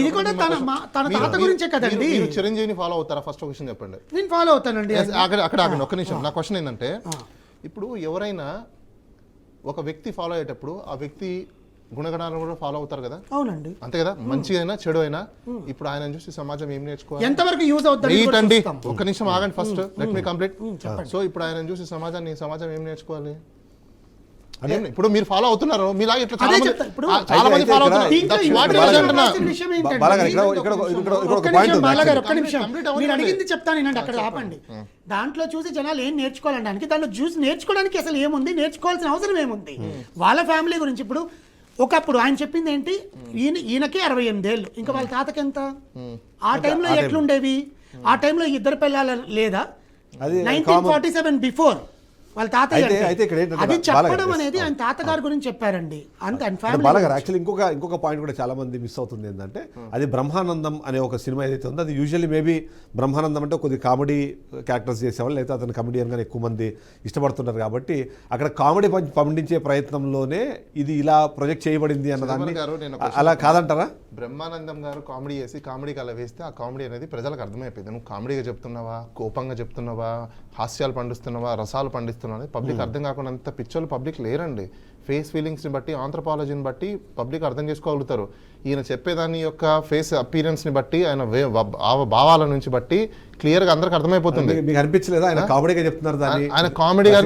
ఇది కూడా తన తాత గురించే కదండి. చిరంజీవిని ఫాలో అవుతారా? ఫస్ట్ క్వశ్చన్ చెప్పండి. నేను ఫాలో అవుతానండి. అక్కడ ఒక్క నిమిషం. నా క్వశ్చన్ ఏంటంటే, ఇప్పుడు ఎవరైనా ఒక వ్యక్తి ఫాలో అయ్యేటప్పుడు ఆ వ్యక్తి గుణగణాలను కూడా ఫాలో అవుతారు కదా? అవునండి, అంతే కదా. మంచి అయినా చెడు అయినా ఇప్పుడు ఆయన చూసి సమాజం ఏం నేర్చుకోవాలి, ఎంతవరకు యూజ్ అవుతుంది? ఒక్క నిమిషం ఆగండి, first let me complete. So ఇప్పుడు ఆయన చూసి సమాజం ఏం నేర్చుకోవాలి? ఇప్పుడు మీరు ఫాలో అవుతున్నారు, మీలాగా ఇట్లా చాలా మంది ఫాలో అవుతున్నారు. మీరు అడిగింది చెప్తాను, అక్కడ ఆపండి. దాంట్లో చూసి జనాలు ఏం నేర్చుకోవాలడానికి, దాంట్లో చూసి నేర్చుకోవడానికి అసలు ఏముంది, నేర్చుకోవాల్సిన అవసరం ఏముంది? వాళ్ళ ఫ్యామిలీ గురించి. ఇప్పుడు ఒకప్పుడు ఆయన చెప్పింది ఏంటి, ఈయనకి 68 ఏళ్ళు, ఇంకా వాళ్ళ తాతకి ఎంత? ఆ టైంలో ఎట్లుండేవి? ఆ టైంలో ఇద్దరు పిల్లలు లేదా అది 1947 బిఫోర్ వాళ్ళ తాతయ్య అయితే అంటే. ఇక్కడ ఏంటంటే అది బాలగారు, చెప్పడం yes, అనేది ఆయన తాతగారి గురించి చెప్పారండి అంతే అండ్ ఫ్యామిలీ బాలగారు యాక్చువల్లీ ఇంకొక పాయింట్ కూడా చాలా మంది మిస్ అవుతుంది ఏంటంటే అది బ్రహ్మానందం అనే ఒక సినిమా ఏదైతే ఉందో అది యూజువల్లీ మేబీ బ్రహ్మానందం అంటే కొద్ది కామెడీ క్యారెక్టర్స్ చేసేవాళ్ళు లేకపోతే అతను కమెడియన్గానే ఎక్కువ మంది ఇష్టపడుతుంటారు కాబట్టి అక్కడ కామెడీ పండించే ప్రయత్నంలోనే ఇది ఇలా ప్రొజెక్ట్ చేయబడింది అన్నదాన్ని గారు, నేను అలా కాదంటారా? బ్రహ్మానందం గారు కామెడీ చేసి కామెడీకి అలా వేస్తే ఆ కామెడీ అనేది ప్రజలకు అర్థమైపోయింది. నువ్వు కామెడీగా చెప్తున్నావా, కోపంగా చెప్తున్నావా, హాస్యాలు పండిస్తున్నావా, రసాలు పండిస్తున్నావా అని పబ్లిక్ అర్థం కాకుండా అంత పిచ్చోళ్ళు పబ్లిక్ లేరండి. ఫేస్ ఫీలింగ్స్ని బట్టి, ఆంథ్రపాలజీని బట్టి పబ్లిక్ అర్థం చేసుకోగలుగుతారు. ఈయన చెప్పేదాని యొక్క ఫేస్ అపీరెన్స్ని బట్టి, ఆయన భావాల నుంచి బట్టి క్లియర్గా అందరికి అర్థమైపోతుంది. మీకు అనిపించలేదా ఆయన కామెడీగా చెప్తున్నారు దాన్ని? ఆయన కామెడీగా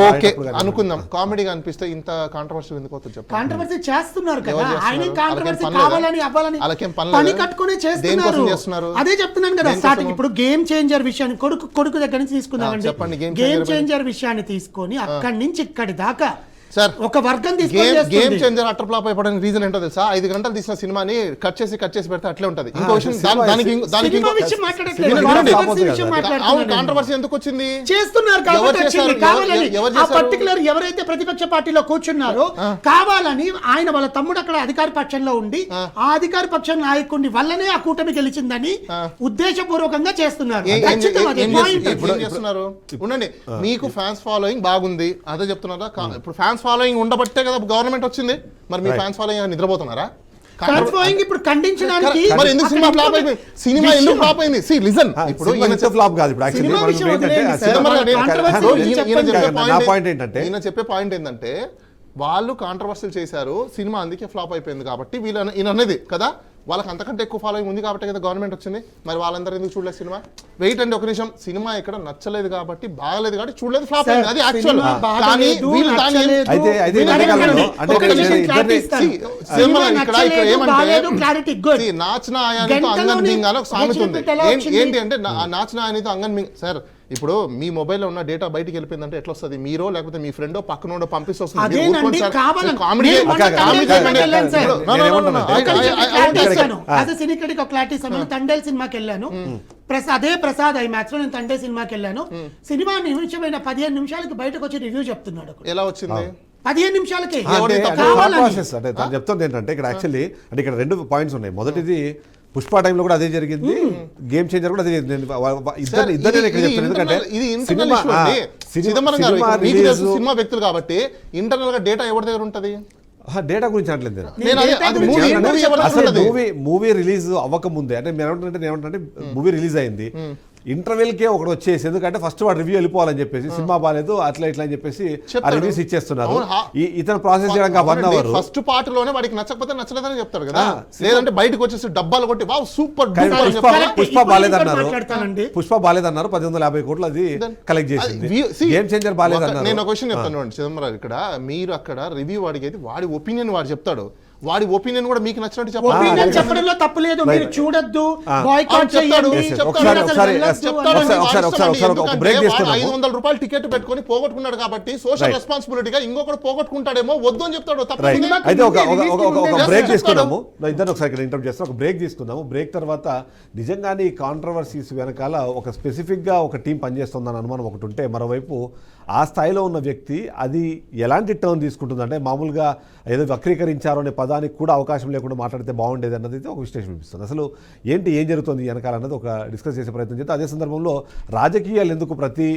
ఓకే అనుకుందాం, అనుకుందాం, కామెడీగా అనిపిస్తే ఇంత కాంట్రవర్షియల్ ఎందుకు అవుతుంది చెప్పండి. కాంట్రవర్సీ చేస్తున్నారు కదా, ఎవరు చేస్తున్నారు? ఆయన కాంట్రవర్సీ వాళ్ళకేం పని కావాలని అవ్వాలని వాళ్ళకేం పని పని లేదా? కట్టుకునే దేనికోసం చేస్తున్నారు? అదే చెప్తున్నాను కదా దేనికోసం? స్టార్టింగ్. ఇప్పుడు గేమ్ చేంజర్ విషయాన్ని కొడుకు దగ్గర నుంచి తీసుకుందామండి. చెప్పండి, game గేమ్ changer చేంజర్ విషయాన్ని తీసుకొని అక్కడి నుంచి ఇక్కడి దాకా సార్ ఒక వర్గం గేమ్ చేంజర్ అటర్ ఫ్లాప్ అయిపోవడానికి రీజన్ ఏంటో తెలుసా? 5 గంటలు తీసిన సినిమాని కట్ చేసి పెడితే అట్లే ఉంటది. ఇంకో విషయం కాంట్రవర్సీ ఎందుకు వచ్చింది? చేస్తున్నారు పర్టికులర్ ఎవరైతే ప్రతిపక్ష పార్టీలో కూర్చున్నారో కావాలని ఆయన వాళ్ళ తమ్ముడు అక్కడ అధికార పక్షంలో ఉండి ఆ అధికార పక్షం నాయకుడిని వల్లనే ఆ కూటమి గెలిచిందని ఉద్దేశపూర్వకంగా చేస్తున్నారు. ఉండండి, మీకు ఫ్యాన్స్ ఫాలోయింగ్ బాగుంది అదే చెప్తున్నారా? ఇప్పుడు ఫ్యాన్స్ ఫాలోయింగ్ ఉండబట్టే కదా గవర్నమెంట్ వచ్చింది. మరి మీ ఫ్యాన్స్ ఫాలోయింగ్ నిద్రపోతున్నారా? ఇప్పుడు ఖండించడానికి మరి ఎందుకు సినిమా ఫ్లాప్ అయిపోయింది? సినిమా ఎందుకు ఫ్లాప్ అయింది? సి లిసన్, ఇప్పుడు ఫ్లాప్ కాదు. ఇప్పుడు ఈయన చెప్పే పాయింట్ ఏంటంటే వాళ్ళు కాంట్రవర్సీలు చేశారు, సినిమా అందుకే ఫ్లాప్ అయిపోయింది కాబట్టి వీళ్ళు ఈయన అనేది కదా, వాళ్ళకి అంతకంటే ఎక్కువ ఫాలోయింగ్ ఉంది కాబట్టి కదా గవర్నమెంట్ వచ్చింది. మరి వాళ్ళందరూ ఎందుకు చూడలేదు సినిమా? వెయిట్ అండి ఒక నిమిషం. సినిమా ఇక్కడ నచ్చలేదు కాబట్టి, బాగలేదు కాబట్టి చూడలేదు, ఫ్లాప్ అయింది. అది యాక్చువల్. కానీ వీళ్ళు దాన్ని నాచన ఆయానితో అంగన్ మింగ్ అని ఒక సామెత ఉంది. ఏంటి అంటే నాచన ఆయానితో అంగన్ మింగ్. సార్ ఇప్పుడు మీ మొబైల్లో ఉన్న డేటా బయటికి వెళ్ళిపోయిందంటే ఎట్లా వస్తుంది? మీరో లేకపోతే మీ ఫ్రెండో పక్కనోడో పంపిస్తే వస్తుంది. తండేల్ సినిమాకి వెళ్ళాను, అదే ప్రసాద్ ఐమాక్స్ లో నేను తండే సినిమాకి వెళ్ళాను. సినిమా నిమిషమైన 15 నిమిషాలకి బయటకు వచ్చి రివ్యూ చెప్తున్నాడు. ఎలా వచ్చింది? 15 నిమిషాలకి చెప్తుంది ఏంటంటే ఇక్కడ యాక్చువల్లీ అంటే ఇక్కడ 2 పాయింట్స్ ఉన్నాయి. మొదటిది పుష్ప టైంలో కూడా అదే జరిగింది, గేమ్ చేంజర్ కూడా అదే జరిగింది. సినిమా వ్యక్తులు కాబట్టి ఇంటర్నల్ గా డేటా ఎవరి దగ్గర ఉంటది? డేటా గురించి అనట్లేదు. మూవీ రిలీజ్ అవ్వక ముందే అంటే ఏమంటే మూవీ రిలీజ్ అయింది, ఇంటర్వెల్కే ఒకటి వచ్చేసి, ఎందుకంటే ఫస్ట్ వాడు రివ్యూ వెళ్ళిపోవాలని చెప్పేసి సినిమా బాగాలేదు అట్లా ఇట్లా అని చెప్పేసి ఆ రివ్యూస్ ఇచ్చేస్తున్నారు. ఇతను ప్రాసెస్ చేయడానికి 1 అవర్ ఫస్ట్ పార్ట్ లోనే వాడికి నచ్చకపోతే నచ్చలేదని చెప్తారు కదా, లేదంటే బయటకు వచ్చేసి డబ్బాలు కొట్టి వావ్ సూపర్ పుష్ప బాలేదన్నారు 1850 కోట్లు అది కలెక్ట్ చేసింది. గేమ్ చేంజర్ బాలేదన్నారు. నేను ఒక క్వశ్చన్ చెప్తాను చిదంబరం, ఇక్కడ మీరు అక్కడ రివ్యూ అడిగేది వాడి ఒపీనియన్ వాడు చెప్తాడు, వాడి ఒపీనియన్ కూడా మీకు నచ్చినట్టు చెప్పడంలో తప్పు లేదు. మీరు చూడొద్దు, 500 రూపాయలు టికెట్ పెట్టుకొని పోగొట్టుకున్నాడు కాబట్టి సోషల్ రెస్పాన్సిబిలిటీగా ఇంకొకటి పోగొట్టుకుంటాడేమో వద్దు అని చెప్తాడు. అయితే ఒక బ్రేక్ తీసుకున్నాము, ఇద్దరు ఒకసారి ఇక్కడ ఇంటర్వ్యూ చేస్తాం, ఒక బ్రేక్ తీసుకుందాము. బ్రేక్ తర్వాత నిజంగానే ఈ కాంట్రవర్సీస్ వెనకాల ఒక స్పెసిఫిక్గా ఒక టీం పనిచేస్తుందని అనుమానం ఒకటి ఉంటే, మరోవైపు ఆ స్థాయిలో ఉన్న వ్యక్తి అది ఎలాంటి టర్న్ తీసుకుంటుందంటే మామూలుగా ఏదో వక్రీకరించారో అనే పదానికి కూడా అవకాశం లేకుండా మాట్లాడితే బాగుండేది అన్నది అయితే ఒక విశ్లేషణ వినిపిస్తుంది. అసలు ఏం జరుగుతుంది వెనకాల అన్నది ఒక డిస్కస్ చేసే ప్రయత్నం చేస్తే, అదే సందర్భంలో రాజకీయాలు ఎందుకు ప్రతి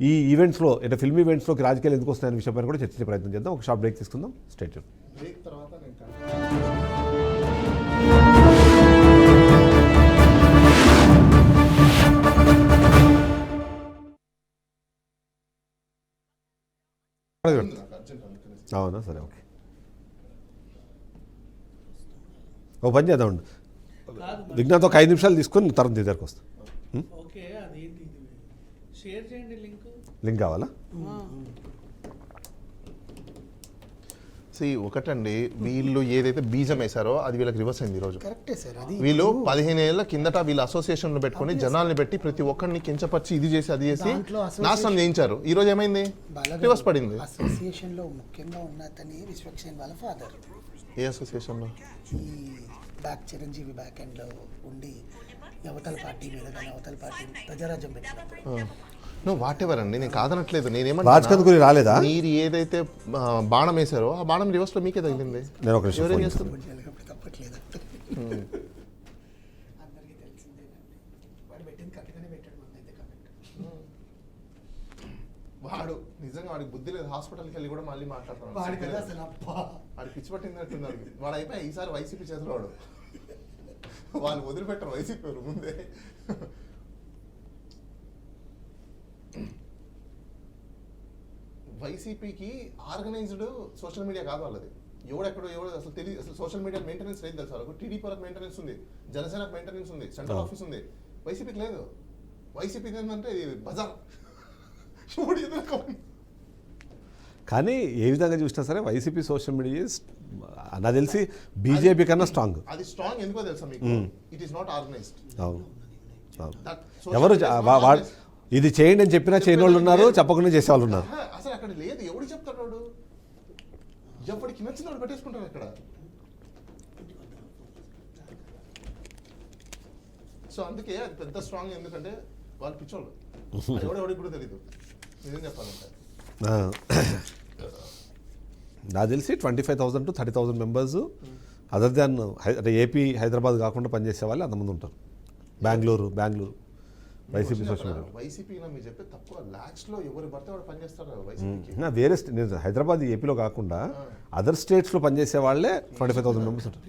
ఈ ఈవెంట్స్లో అంటే ఫిల్మ్ ఈవెంట్స్లోకి రాజకీయాలు ఎందుకు వస్తాయనే విషయంపైన కూడా చర్చించే ప్రయత్నం చేద్దాం. ఒక షార్ట్ బ్రేక్ తీసుకుందాం. Stay tune. అవునా, సరే, ఓకే. ఓ పని చేద్దామండి, విజ్ఞాన్తో ఒక 5 నిమిషాలు తీసుకొని తర్వాత దగ్గరకు వస్తాం. లింక్ కావాలా? ఒకటండి, వీళ్ళు ఏదైతే బీజం వేశారో అది వీళ్ళకి రివర్స్ అయింది ఈరోజు. కరెక్టే సార్. వీళ్ళు 15 ఏళ్ల కిందట వీళ్ళ అసోసియేషన్లు పెట్టుకొని జనాల్ని పెట్టి ప్రతి ఒక్కరిని కించపరిచి ఇది చేసి అది చేసి నాశనం చేయించారు. ఈ రోజు ఏమైంది? రివర్స్ పడింది. అసోసియేషన్ లో ముఖ్యంగా ఉన్న అతని విశ్వక్సేన్ వాళ్ళ ఫాదర్. ఏ అసోసియేషన్ లో? ఈ బ్యాక్ చిరంజీవి బ్యాక్ ఎండ్ లో ఉండి అవతల పార్టీ మీద కానీ అవతల పార్టీ ప్రజారాజ్యం పెట్టినప్పుడు నువ్వు వాట్ ఎవర్ అండి, నేను కాదనట్లేదు. రాజ్ కందుకూరి రాలేదా? మీరు ఏదైతే బాణం వేశారో ఆ బాణం రివర్స్లో మీకే తగిలింది. నేను ఒక నిమిషం ఎవరేం ఫోన్ చేస్తారు? తప్పట్లేదు. అందరికీ తెలిసిందేనండి, వాడు పెట్టింది కరెక్ట్గానే పెట్టాడు, మనైతే కరెక్ట్. వాడు నిజంగా వాడికి బుద్ధి లేదు, హాస్పిటల్కి వెళ్ళి కూడా మళ్ళీ మాట్లాడుతున్నాడు. వాడికి పిచ్చి పట్టిందంటున్నాడు. వాడు అయిపోయి ఈసారి వైసీపీ చేతులు వాడు వాళ్ళు వదిలిపెట్టారు వైసీపీ ముందే. వైసీపీకి ఆర్గనైజ్డ్ సోషల్ మీడియా కాదు వాళ్ళది. ఎవడెక్కడో అసలు తెలియదు. అసలు సోషల్ మీడియా మెయింటెనెన్స్ లేదు తెలుసు వాళ్ళకు. టీడీపీ వాళ్ళకి మెయింటెనెన్స్ ఉంది, జనసేనకు మెయింటెనెన్స్ ఉంది, సెంట్రల్ ఆఫీస్ ఉంది. వైసీపీకి లేదు. వైసీపీకి ఏంటంటే ఇది బజార్. కానీ ఏ విధంగా చూసినా సరే వైసీపీ సోషల్ మీడియా నాకు తెలిసి బీజేపీ కన్నా స్ట్రాంగ్. అది స్ట్రాంగ్ ఎందుకో తెలుసా మీకు? It is not organised. అవును, ఎవరు ఇది చేయండి అని చెప్పినా చేయని వాళ్ళు ఉన్నారు, చెప్పకుండా చేసేవాళ్ళు ఉన్నారు. అసలు అక్కడ లేదు. ఎవడు చెప్తాడు? వాడు ఎవరికి నచ్చిన వాడు పెట్టేసుకుంటారు అక్కడ. సో అందుకే అది పెద్ద స్ట్రాంగ్. ఎందుకంటే వాళ్ళు పిచ్చోళ్ళు. ఎవడికి కూడా తెలీదు నిజం చెప్పాలంటే. నాకు తెలిసి 25,000 to 30,000 మెంబర్స్ అదర్ దాన్ అంటే ఏపీ హైదరాబాద్ కాకుండా పనిచేసే వాళ్ళు అంతమంది ఉంటారు. Bengaluru YCP social media. YCP మీరు చెప్పే తక్కువ లాక్స్ లో ఎవరు పడితే వాడు పనిచేస్తారు వైసీపీకి. వేరే నేను హైదరాబాద్ ఏపీలో కాకుండా అదర్ స్టేట్స్లో పనిచేసే వాళ్ళే 25,000 మెంబర్స్ ఉంటారు.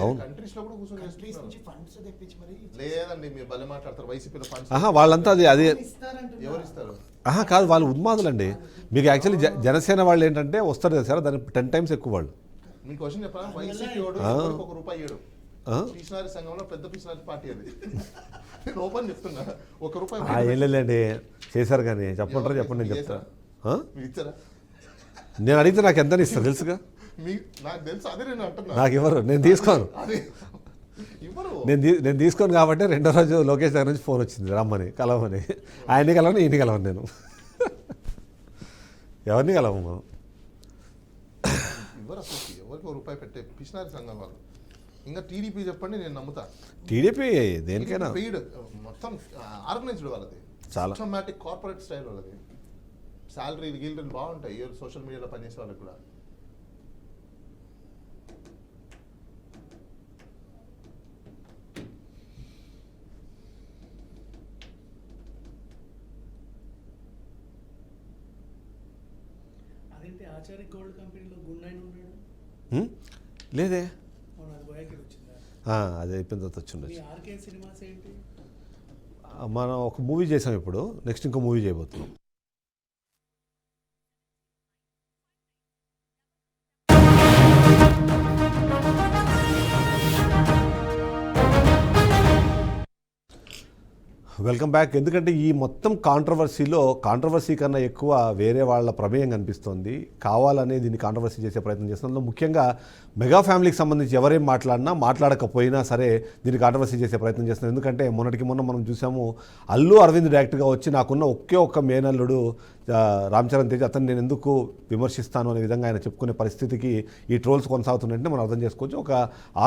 అవును, కంట్రీస్ లో కూడా కూర్చొని లేదండి. మీరు భలే మాట్లాడతారు. వైసీపీలో ఫండ్స్ వాళ్ళంతా అది ఎవరు ఇస్తారు? కాదు, వాళ్ళు ఉన్మాదులండి. మీకు యాక్చువల్లీ జనసేన వాళ్ళు ఏంటంటే వస్తారు కదా సార్, దాని 10 times ఎక్కువ వాళ్ళు. మీకు క్వశ్చన్ చెప్పాలా? వైసీపీ వాడు ₹1 ఇయ్యడు. పిసినారి సంఘంలో పెద్ద పిసినారి పార్టీ అది. నేను ఓపెన్ చెప్తున్నా, ₹1 ఏం లేదండి చేశారు. కానీ చెప్పంటారా? చెప్పండి, నేను చెప్తా. మీరు ఇచ్చారా? నేను అడిగితే నాకు ఎంత ఇస్తారు తెలుసుగా. నాకు తెలుసు, అదే నేను అంటున్నా. నాకు ఇవ్వరు, నేను తీసుకోను. ఇవ్వరు. నేను తీసుకోను కాబట్టి రెండో రోజు లోకేష్ దగ్గర నుంచి ఫోన్ వచ్చింది రమ్మని, కలవమని. ఆయన్ని కలవను, ఈయన కలవను. నేను ఎవరిని కలవము. ఇవ్వరు అసలు. ఎవరికి ₹1 పెట్టే పిసినారి సంఘం వాళ్ళు. ఇంకా టీడీపీ చెప్పండి, నేను నమ్ముతా. టీడీపీ దేనికైనా పెయిడ్ మొత్తం ఆర్గనైజ్డ్ వాళ్ళది. చాలా సిస్టమాటిక్ కార్పొరేట్ స్టైల్ వాళ్ళది. శాలరీలు గీలరీలు బాగుంటాయి సోషల్ మీడియాలో పనిచేసే వాళ్ళకి కూడా. అదేంటి ఆచార్య గోల్డ్ కంపెనీలో గుండాయిన ఉన్నాడు? లేదే, అది బయోకి వచ్చిందా? అది అయిపోయిన తర్వాత వచ్చిండొచ్చు. ఆర్కే సినిమాస్ ఏంటి? మనం ఒక మూవీ చేసాం, ఇప్పుడు నెక్స్ట్ ఇంకో మూవీ చేయబోతున్నాం. Welcome back. ఎందుకంటే ఈ మొత్తం కాంట్రవర్సీ కన్నా ఎక్కువ వేరే వాళ్ళ ప్రమేయం కనిపిస్తోంది. కావాలనే దీన్ని కాంట్రవర్సీ చేసే ప్రయత్నం చేస్తున్నారు. ముఖ్యంగా మెగా ఫ్యామిలీకి సంబంధించి ఎవరేం మాట్లాడకపోయినా సరే దీన్ని కాంట్రవర్సీ చేసే ప్రయత్నం చేస్తున్నారు. ఎందుకంటే మొన్న మనం చూసాము, అల్లు అరవింద్ డైరెక్ట్గా వచ్చి నాకున్న ఒక్క మేనల్లుడు రామ్ చరణ్ తేజ్, అతను నేను ఎందుకు విమర్శిస్తాను అనే విధంగా ఆయన చెప్పుకునే పరిస్థితికి ఈ ట్రోల్స్ కొనసాగుతున్నట్టే మనం అర్థం చేసుకోవచ్చు. ఒక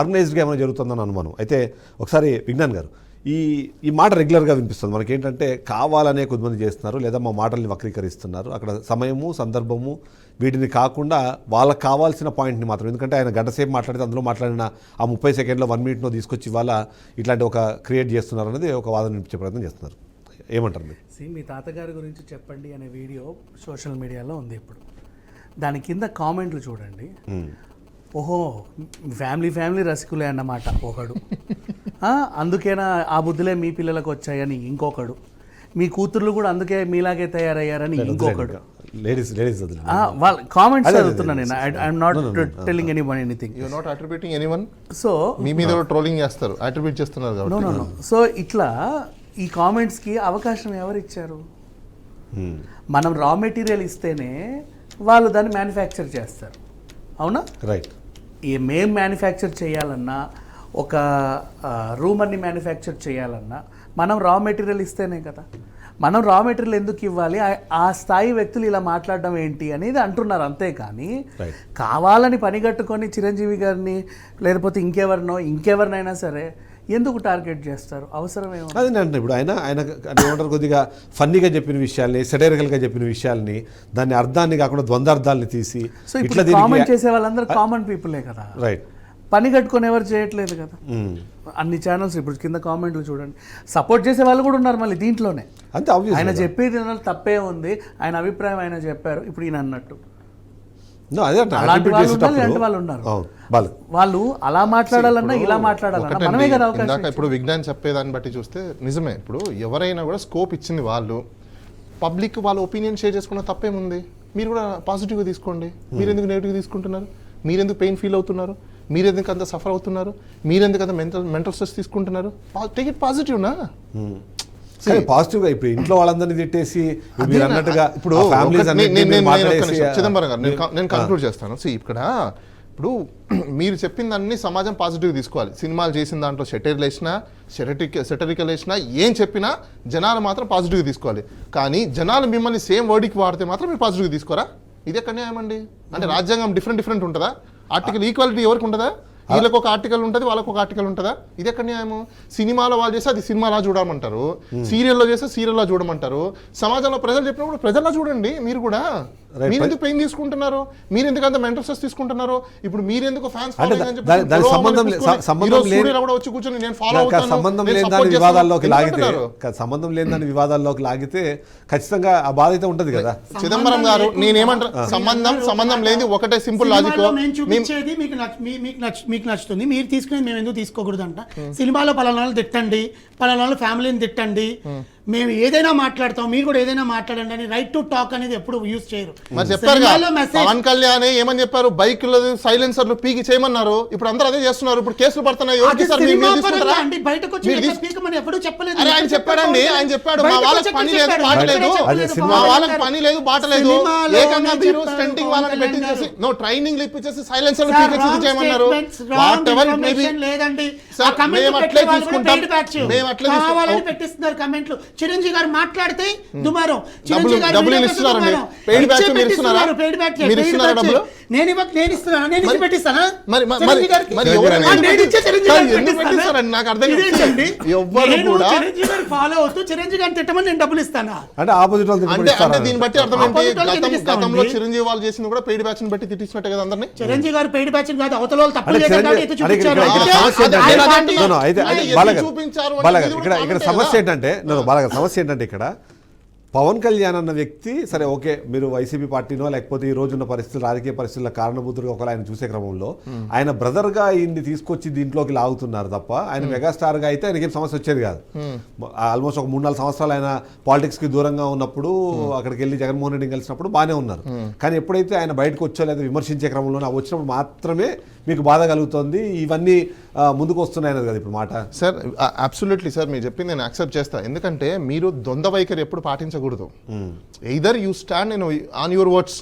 ఆర్గనైజ్డ్గా ఏమైనా జరుగుతుందని అనుమానం. అయితే ఒకసారి విజ్ఞాన్ గారు, ఈ మాట రెగ్యులర్గా వినిపిస్తుంది మనకేంటంటే కావాలనే కొద్దిమంది చేస్తున్నారు, లేదా మా మాటల్ని వక్రీకరిస్తున్నారు. అక్కడ సమయము సందర్భము వీటిని కాకుండా వాళ్ళకి కావాల్సిన పాయింట్ని మాత్రం, ఎందుకంటే ఆయన గంట సేపు మాట్లాడితే అందులో మాట్లాడిన ఆ 30 సెకండ్లో 1 minute తీసుకొచ్చి ఇవాళ ఇట్లాంటి ఒక క్రియేట్ చేస్తున్నారు అనేది ఒక వాదన వినిపించే ప్రయత్నం చేస్తున్నారు. ఏమంటారు మీరు? మీ తాతగారి గురించి చెప్పండి అనే వీడియో సోషల్ మీడియాలో ఉంది ఇప్పుడు. దాని కింద కామెంట్లు చూడండి. ఓహో ఫ్యామిలీ రసికులే అన్నమాట ఒకడు. అందుకేనా ఆ బుద్ధులే మీ పిల్లలకు వచ్చాయని ఇంకొకడు. మీ కూతుర్లు కూడా అందుకే మీలాగే తయారయ్యారని ఇంకొకడు. వాళ్ళ కామెంట్స్ చదువుతున్నాను నేను. I'm not telling anyone anything. You are not attributing anyone. So మీ మీద ట్రోలింగ్ చేస్తారు, అట్రిబ్యూట్ చేస్తున్నారు కాబట్టి. నో. సో ఇట్లా ఈ కామెంట్స్కి అవకాశం ఎవరు ఇచ్చారు? మనం రా మెటీరియల్ ఇస్తేనే వాళ్ళు దాన్ని మ్యానుఫ్యాక్చర్ చేస్తారు. అవునా? రైట్. మేం మ్యానుఫ్యాక్చర్ చేయాలన్నా, ఒక రూమర్ని మ్యానుఫ్యాక్చర్ చేయాలన్నా మనం రా మెటీరియల్ ఇస్తేనే కదా. మనం రా మెటీరియల్ ఎందుకు ఇవ్వాలి? ఆ స్థాయి వ్యక్తులు ఇలా మాట్లాడడం ఏంటి అనేది అంటున్నారు. అంతేకాని కావాలని పనిగట్టుకొని చిరంజీవి గారిని లేకపోతే ఇంకెవరినైనా సరే ఎందుకు టార్గెట్ చేస్తారు? అవసరం ఏమో. అది నేను అంటే ఇప్పుడు ఆయన అంటే ఏమంటారు, కొద్దిగా ఫన్నీగా చెప్పిన విషయాల్ని, సెటైరికల్గా చెప్పిన విషయాల్ని, దాన్ని అర్థాన్ని కాకుండా ద్వంద్వార్థాలని తీసి సో ఇప్పుడు కామెంట్ చేసే వాళ్ళందరూ కామన్ పీపులే కదా, రైట్. పని కట్టుకొని ఎవరు చేయట్లేదు కదా. అన్ని ఛానల్స్ ఇప్పుడు కింద కామెంట్లు చూడండి, సపోర్ట్ చేసే వాళ్ళు కూడా ఉన్నారు మళ్ళీ దీంట్లోనే. అంతే obvious ఆయన కదా. చెప్పేది తప్పే ఉంది, ఆయన అభిప్రాయం ఆయన చెప్పారు, ఇప్పుడు ఈయన అన్నట్టు No, అదే అంటే అలాంటి attribute వాళ్ళు ఉన్నారు, చేసేటప్పుడు- ఇలాంటి వాళ్ళు ఉన్నారు. అవును, వాళ్ళు వాళ్ళు అలా మాట్లాడాలన్నా ఇలా మాట్లాడాలన్నా ఒకటండి, మనమే కదా అవకాశం ఇందాక ఇప్పుడు విజ్ఞాన్ చెప్పేదాన్ని బట్టి చూస్తే నిజమే. ఇప్పుడు ఎవరైనా కూడా స్కోప్ ఇచ్చింది వాళ్ళు, పబ్లిక్ వాళ్ళ ఒపీనియన్ షేర్ చేసుకున్న తప్పేముంది? మీరు కూడా పాజిటివ్గా తీసుకోండి. మీరు ఎందుకు నెగిటివ్గా తీసుకుంటున్నారు? మీరెందుకు పెయిన్ ఫీల్ అవుతున్నారు? మీరెందుకు అంత సఫర్ అవుతున్నారు? మీరెందుకు అంత మెంటల్ స్ట్రెస్ తీసుకుంటున్నారు? టేక్ ఇట్ పాజిటివ్నా? పాజిటివ్ గా ఇప్పుడు ఇంట్లో వాళ్ళందరినీ తిట్టేసి మీరు అదేనా? అన్నట్టుగా ఇప్పుడు ఆ families ఒకటి అన్నిటినీ నేను- నేను మాట్లాడేసి, ఒక్క నిమిషం, చిదంబరం గారు నేను కంక్లూడ్ చేస్తాను. ఇక్కడ ఇప్పుడు మీరు చెప్పిందన్నీ సమాజం పాజిటివ్ తీసుకోవాలి. సినిమాలు చేసిన దాంట్లో సెటైర్లు వేసినా, సెటరికల్ వేసినా, ఏం చెప్పినా జనాలు మాత్రం పాజిటివ్ తీసుకోవాలి. కానీ జనాలు మిమ్మల్ని సేమ్ వర్డ్కి వాడితే మాత్రం మీరు పాజిటివ్ తీసుకోరా? ఇదే కన్యాయం అండి. అంటే రాజ్యాంగం డిఫరెంట్ ఉంటుందా? ఆర్టికల్ ఈక్వాలిటీ ఎవరికి ఉంటుందా? వీళ్ళకి ఒక ఆర్టికల్ ఉంటుంది, వాళ్ళకి ఒక ఆర్టికల్ ఉంటుందా? ఇది ఎక్కడ న్యాయము? సినిమాలో వాళ్ళు చేస్తే అది సినిమాలా చూడమంటారు, సీరియల్లో చేస్తే సీరియల్లా చూడమంటారు. సమాజంలో ప్రజలు చెప్పినప్పుడు ప్రజల్లా చూడండి. మీరు కూడా మీరు ఎందుకు పెయిన్ తీసుకుంటున్నారు? మీరు ఎందుకు అంత మెంటల్ స్ట్రెస్ తీసుకుంటున్నారు? ఇప్పుడు మీరు ఎందుకు ఫ్యాన్స్ దాని సంబంధం వచ్చి కూర్చొని నేను ఫాలో సంబంధం లేని దాని వివాదాల్లోకి లాగితే, సంబంధం లేని దాని వివాదాల్లోకి లాగితే ఖచ్చితంగా ఆ బాధ అయితే ఉంటది కదా. చిదంబరం గారు నేనేమంటారు, సంబంధం లేని ఒకటే సింపుల్ లాజిక్. మేము చూపించేది మీకు నచ్చుతుంది, మీరు తీసుకునేది మేము ఎందుకు తీసుకోకూడదు అంట. సినిమాలో పలానా వాళ్ళు తిట్టండి, పలానా వాళ్ళు ఫ్యామిలీని తిట్టండి, మేము ఏదైనా మాట్లాడతాం, మీరు కూడా ఏదైనా మాట్లాడండి అని రైట్ టు టాక్ అనేది ఎప్పుడు యూజ్ చేయరు. మరి చెప్పారు పవన్ కళ్యాణ్ ఏమని చెప్పారు, బైక్లు సైలెన్సర్లు పీకి చేయమన్నారు. ఇప్పుడు అందరూ అదే చేస్తున్నారు. ఇప్పుడు కేసులు పడుతున్నాయి. బయటకు వచ్చి ఎప్పుడు చెప్పలేదు. ఆయన చెప్పాడండి, ఆయన చెప్పాడు మా వాళ్ళకి పని లేదు, బాట లేదు, మా వాళ్ళకి పని లేదు, బాట లేదు. ఏకంగా మీరు స్టంటింగ్ వాళ్ళని పెట్టించేసి ట్రైనింగ్ ఇప్పించేసి సైలెన్సర్లు పీకి చేయమన్నారు. లేదండి, మేము అట్లే తీసుకుంటాం, మేము అట్లే పెట్టిస్తున్నారు కమెంట్లు. చిరంజీవి గారు మాట్లాడితే దుమారం. డబ్బులు ఇస్తున్నారండి. పెయిడ్ బ్యాచ్ మీరు ఇస్తున్నారా? మీరు ఇస్తున్నారా డబ్బులు? నేను ఇస్తున్నాను, నేను ఇచ్చి పెట్టిస్తానా? నాకు అర్థం కాదు. ఎవ్వరు కూడా చిరంజీవి గారు ఫాలో అవుతూ చిరంజీవి గారిని తిట్టమని నేను డబ్బులు ఇస్తానా? అంటే ఆపోజిట్ అంటే దీన్ని బట్టి అర్థం ఏంటి? గతంలో చిరంజీవి వాళ్ళు చేసింది కూడా పెయిడ్ బ్యాచ్ బట్టి తిట్టించినట్టే కదా అందరినీ. చిరంజీవి గారు పెయిడ్ బ్యాచ్ కాదు, అవతల వాళ్ళు తప్పు చూపించారు. ఇక్కడ సమస్య ఏంటంటే సమస్య ఏంటంటే ఇక్కడ పవన్ కళ్యాణ్ అన్న వ్యక్తి సరే ఓకే, మీరు వైసీపీ పార్టీనో లేకపోతే ఈ రోజున్న పరిస్థితులు, రాజకీయ పరిస్థితుల కారణభూతులుగా ఒకవేళ ఆయన చూసే క్రమంలో ఆయన బ్రదర్గా ఈయన్ని తీసుకొచ్చి దీంట్లోకి లాగుతున్నారు తప్ప ఆయన మెగాస్టార్గా అయితే ఆయనకేం సమస్య వచ్చేది కాదు. ఆల్మోస్ట్ ఒక 3-4 సంవత్సరాలు ఆయన పాలిటిక్స్కి దూరంగా ఉన్నప్పుడు అక్కడికి వెళ్ళి జగన్మోహన్ రెడ్డిని కలిసినప్పుడు బాగానే ఉన్నారు. కానీ ఎప్పుడైతే ఆయన బయటకు వచ్చో లేదా విమర్శించే క్రమంలో వచ్చినప్పుడు మాత్రమే మీకు బాధ కలుగుతుంది. ఇవన్నీ ముందుకు వస్తున్నాయన్నది కదా ఇప్పుడు మాట. సార్ అబ్సల్యూట్లీ సార్, మీరు చెప్పింది నేను యాక్సెప్ట్ చేస్తాను. ఎందుకంటే మీరు ద్వంద్వ వైఖరి ఎప్పుడు పాటించకూడదు. ఎయిదర్ యూ స్టాండ్ నేను ఆన్ యువర్ వర్డ్స్,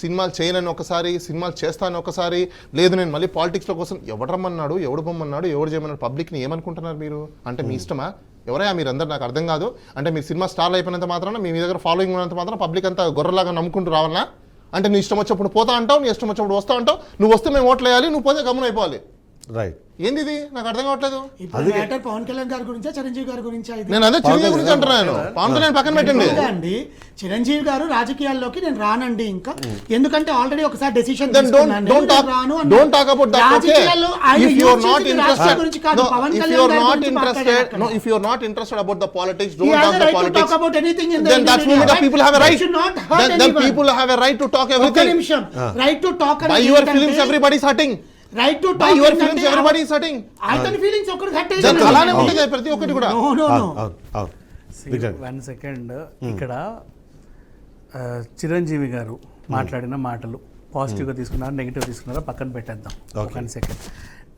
సినిమాలు చేయనని ఒకసారి, సినిమాలు చేస్తాను ఒకసారి, లేదు నేను మళ్ళీ పాలిటిక్స్లో కోసం ఎవడు రమ్మన్నాడు, ఎవడు బొమ్మన్నాడు, ఎవడు చేయమన్నాడు, పబ్లిక్ని ఏమనుకుంటున్నారు మీరు అంటే మీ ఇష్టమా? ఎవరైనా మీరు అందరు నాకు అర్థం కాదు. అంటే మీరు సినిమా స్టార్లు అయిపోయినంత మాత్రాన మీ దగ్గర ఫాలోయింగ్ ఉన్నంత మాత్రం పబ్లిక్ అంతా గొర్రెలాగా నమ్ముకుంటూ రావాలన్నా? అంటే నీ ఇష్టం వచ్చినప్పుడు పోతా అంటావు, నీ ఇష్టం వచ్చినప్పుడు వస్తా అంటావు, నువ్వు వస్తే మేము ఓట్లు వేయాలి, నువ్వు పోతే గమనం అయిపోవాలి. రైట్. ఏంది ఇది? నాకు అర్థం కావట్లేదు. పవన్ కళ్యాణ్ గారి గురించా చిరంజీవి గారి గురించా? నేను అదే చిరంజీవి గురించి అంటున్నాను. పవన్ కళ్యాణ్ పక్కన పెట్టండి అండి. చిరంజీవి గారు రాజకీయాల్లోకి నేను రానండి ఇంకా, ఎందుకంటే ఆల్రెడీ ఒకసారి decision don't talk about that. Okay, if you are not interested, if you are not interested about the politics, don't talk the politics. Then that's mean that people have a right. Then people have a right to talk everything. Right to talk. By your films everybody is hurting. Right to talk. By your films everybody is hurting. అతని feelings ఒకరు hurt అలానే ఉంటుంది ప్రతి ఒక్కటి కూడా. One second, ఇక్కడ చిరంజీవి గారు మాట్లాడిన మాటలు పాజిటివ్గా తీసుకున్నారా నెగిటివ్ తీసుకున్నారా పక్కన పెట్టేద్దాం. 1 సెకండ్.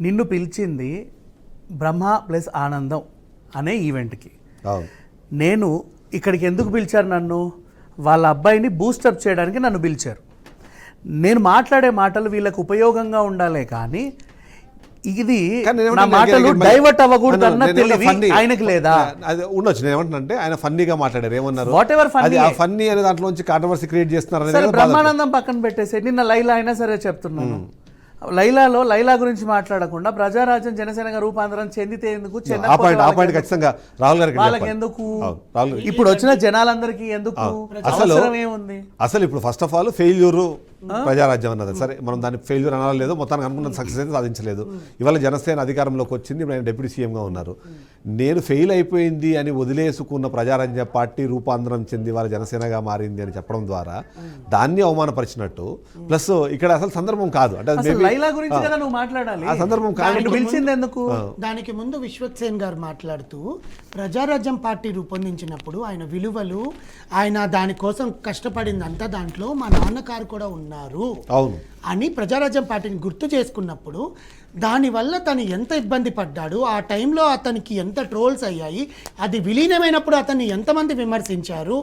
నిన్ను పిలిచింది బ్రహ్మ ప్లస్ ఆనందం అనే ఈవెంట్కి. నేను ఇక్కడికి ఎందుకు పిలిచారు నన్ను? వాళ్ళ అబ్బాయిని బూస్టప్ చేయడానికి నన్ను పిలిచారు. నేను మాట్లాడే మాటలు వీళ్ళకి ఉపయోగంగా ఉండాలే కానీ ఇది నా మాటలు డైవర్ట్ అవ్వకూడదు అన్న తెలివి ఆయనకి లేదా? అది ఉండొచ్చు. నేను ఏమంటున్నానంటే ఆయన ఫన్నీగా మాట్లాడారు, ఏమన్నారు, వాట్ ఎవర్ ఫన్నీ, ఆ ఫన్నీ అనే దాంట్లోంచి కాంట్రవర్సీ క్రియేట్ చేస్తున్నారు. బ్రహ్మానందం పక్కన పెట్టేసి నిన్న లైలా అయినా సరే చెప్తున్నాను, లైలాలో లైలా గురించి మాట్లాడకుండా ప్రజారాజ్యం జనసేనగా రూపాంతరం చెందితే ఎందుకు ఆ పాయింట్ ఖచ్చితంగా రాహుల్ గారికి వాళ్ళకి చెప్పాలి. ఎందుకు అవును, రాహుల్ గారికి. ఇప్పుడు వచ్చిన జనాలందరికీ ఎందుకు అసలు అవసరం ఏముంది? అసలు ఇప్పుడు first of all failure Prajarajyam అన్నది సరే, మనం దాన్ని ఫెయిల్యూర్ అనలేదు, మొత్తానికి అనుకున్న సక్సెస్ అయితే సాధించలేదు. ఇవాళ జనసేన అధికారంలోకి వచ్చింది, ఇప్పుడు ఆయన డిప్యూటీ సీఎంగా ఉన్నారు. నేను ఫెయిల్ అయిపోయింది అని వదిలేసుకున్న ప్రజారాజ్య పార్టీ రూపాంతరం చెంది వాళ్ళ జనసేనగా మారింది అని చెప్పడం ద్వారా దాన్ని అవమానపరిచినట్టు. ప్లస్ ఇక్కడ అసలు సందర్భం కాదు అంటే అది అసలు maybe- లైలా గురించి కదా నువ్వు మాట్లాడాలి. ఆ సందర్భం కాదు. నిన్ను పిలిచింది ఎందుకు? దానికి ముందు విశ్వక్ సేన్ గారు మాట్లాడుతూ ప్రజారాజ్యం పార్టీ రూపొందించినప్పుడు ఆయన విలువలు, ఆయన దానికోసం కష్టపడిందంతా దాంట్లో మా నాన్నగారు కూడా ఉన్నారు అవును అని ప్రజారాజ్యం పార్టీని గుర్తు చేసుకున్నప్పుడు దానివల్ల తను ఎంత ఇబ్బంది పడ్డాడు, ఆ టైంలో అతనికి ఎంత ట్రోల్స్ అయ్యాయి, అది విలీనమైనప్పుడు అతన్ని ఎంతమంది విమర్శించారు,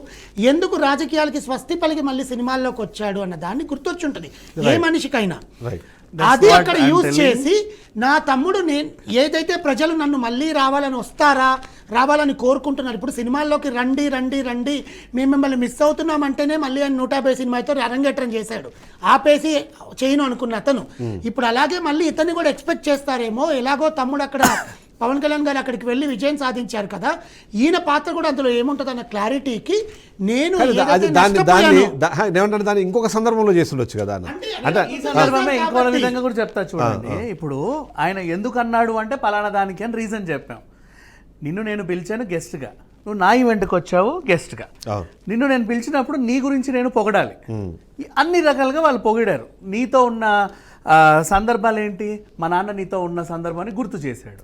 ఎందుకు రాజకీయాలకి స్వస్తి పలికి మళ్ళీ సినిమాల్లోకి వచ్చాడు అన్న దాన్ని గుర్తొచ్చుంటుంది ఏ మనిషికైనా. రైట్ అది అక్కడ యూజ్ చేసి నా తమ్ముడు నేను ఏదైతే ప్రజలు నన్ను మళ్ళీ రావాలని కోరుకుంటున్నారు. ఇప్పుడు సినిమాల్లోకి రండి రండి రండి మేము మిమ్మల్ని మిస్ అవుతున్నామంటేనే మళ్ళీ ఆయన 150 సినిమాతో అరంగేట్రం చేశాడు. ఆపేసి చేయను అనుకున్న అతను ఇప్పుడు అలాగే మళ్ళీ ఇతన్ని కూడా ఎక్స్పెక్ట్ చేస్తారేమో. ఎలాగో తమ్ముడు అక్కడ పవన్ కళ్యాణ్ గారు అక్కడికి వెళ్ళి విజయం సాధించారు కదా, ఈయన పాత్ర కూడా అందులో ఏముంటుంది అన్న క్లారిటీకి నేను ఏదైతే నష్టపోయానో ఏమంటారు దాన్ని ఇంకొక సందర్భంలో చేస్తుండొచ్చు కదా అన్న. అంటే ఈ సందర్భమే ఇంకో విధంగా కూడా చెప్తా చూడండి. ఇప్పుడు ఆయన ఎందుకు అన్నాడు అంటే పలానా దానికి అని రీజన్ చెప్పాం. నిన్ను నేను పిలిచాను గెస్ట్గా, నువ్వు నా ఈవెంట్కి వచ్చావు గెస్ట్గా. నిన్ను నేను పిలిచినప్పుడు నీ గురించి నేను పొగడాలి. అన్ని రకాలుగా వాళ్ళు పొగిడారు. నీతో ఉన్న సందర్భాలు ఏంటి? మా నాన్న నీతో ఉన్న సందర్భాన్ని గుర్తు చేశాడు.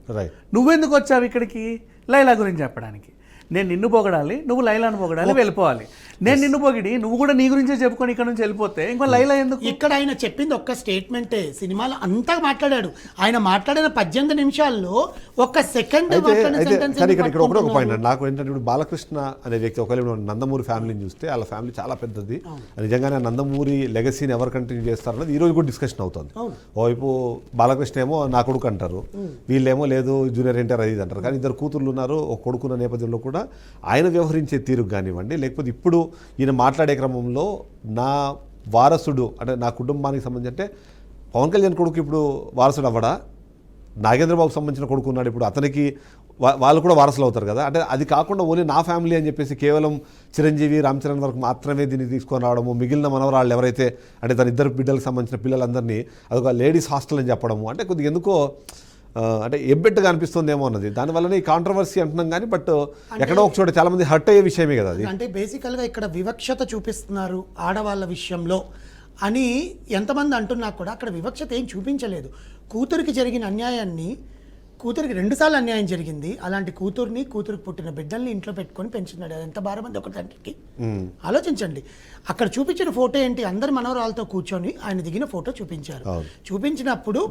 నువ్వెందుకు వచ్చావు ఇక్కడికి? లైలా గురించి చెప్పడానికి. నేను నిన్ను పొగడాలి, నువ్వు లైలాను పొగడాలి, వెళ్ళిపోవాలి. నేను నిన్ను పొగిడి నువ్వు కూడా నీ గురించే చెప్పుకొని ఇక్కడ నుంచి వెళ్ళిపోతే ఇంకో లైలా ఎందుకు? ఇక్కడ ఆయన చెప్పింది ఒక్క స్టేట్మెంటే, సినిమాలో అంతా మాట్లాడాడు. ఆయన మాట్లాడిన 18 నిమిషాల్లో ఒక్క సెకండ్ ఇక్కడ ఒక పాయింట్ నాకు ఏంటంటే, ఇప్పుడు బాలకృష్ణ అనే వ్యక్తి ఒకవేళ నందమూరి ఫ్యామిలీని చూస్తే వాళ్ళ ఫ్యామిలీ చాలా పెద్దది. నిజంగానే నందమూరి లెగసీని ఎవరు కంటిన్యూ చేస్తారన్నది ఈ రోజు కూడా డిస్కషన్ అవుతుంది. ఓవైపు బాలకృష్ణ ఏమో నా కొడుకు అంటారు, వీళ్ళేమో లేదు జూనియర్ ఎన్టీఆర్ అది అంటారు. కానీ ఇద్దరు కూతుర్లు ఉన్నారు. ఒక కొడుకున్న నేపథ్యంలో కూడా ఆయన వ్యవహరించే తీరుకు కానివ్వండి, లేకపోతే ఇప్పుడు ఈయన మాట్లాడే క్రమంలో నా వారసుడు అంటే నా కుటుంబానికి సంబంధించి అంటే పవన్ కళ్యాణ్ కొడుకు ఇప్పుడు వారసుడు అవ్వడా? నాగేంద్రబాబుకు సంబంధించిన కొడుకు ఉన్నాడు, ఇప్పుడు అతనికి వాళ్ళు కూడా వారసులు అవుతారు కదా. అంటే అది కాకుండా ఓన్లీ నా ఫ్యామిలీ అని చెప్పేసి కేవలం చిరంజీవి రామ్ చరణ్ వరకు మాత్రమే దీన్ని తీసుకొని రావడము, మిగిలిన మనవరాళ్ళు ఎవరైతే అంటే తన ఇద్దరు బిడ్డలకు సంబంధించిన పిల్లలందరినీ అదొక లేడీస్ హాస్టల్ అని చెప్పడము అంటే కొద్దిగా ఎందుకో అంటే ఎబ్బెట్టుగా అనిపిస్తుందేమో అన్నది. దానివల్లనే ఈ కాంట్రవర్సీ అంటున్నాం కానీ బట్ ఎక్కడో ఒక చోట చాలా మంది హర్ట్ అయ్యే విషయమే కదా అది. అంటే బేసికల్గా ఇక్కడ వివక్షత చూపిస్తున్నారు ఆడవాళ్ళ విషయంలో అని ఎంతమంది అంటున్నా కూడా అక్కడ వివక్షత ఏం చూపించలేదు. కూతురికి జరిగిన అన్యాయాన్ని, కూతురికి 2 సార్లు అన్యాయం జరిగింది, అలాంటి కూతురికి పుట్టిన బిడ్డల్ని ఇంట్లో పెట్టుకొని పెంచుతున్నాడు. ఎంత భారమంది ఒక తండ్రికి ఆలోచించండి. అక్కడ చూపించిన ఫోటో ఏంటి? అందరు మనవరాలతో కూర్చొని ఆయన దిగిన ఫోటో చూపించారు. చూపించినప్పుడు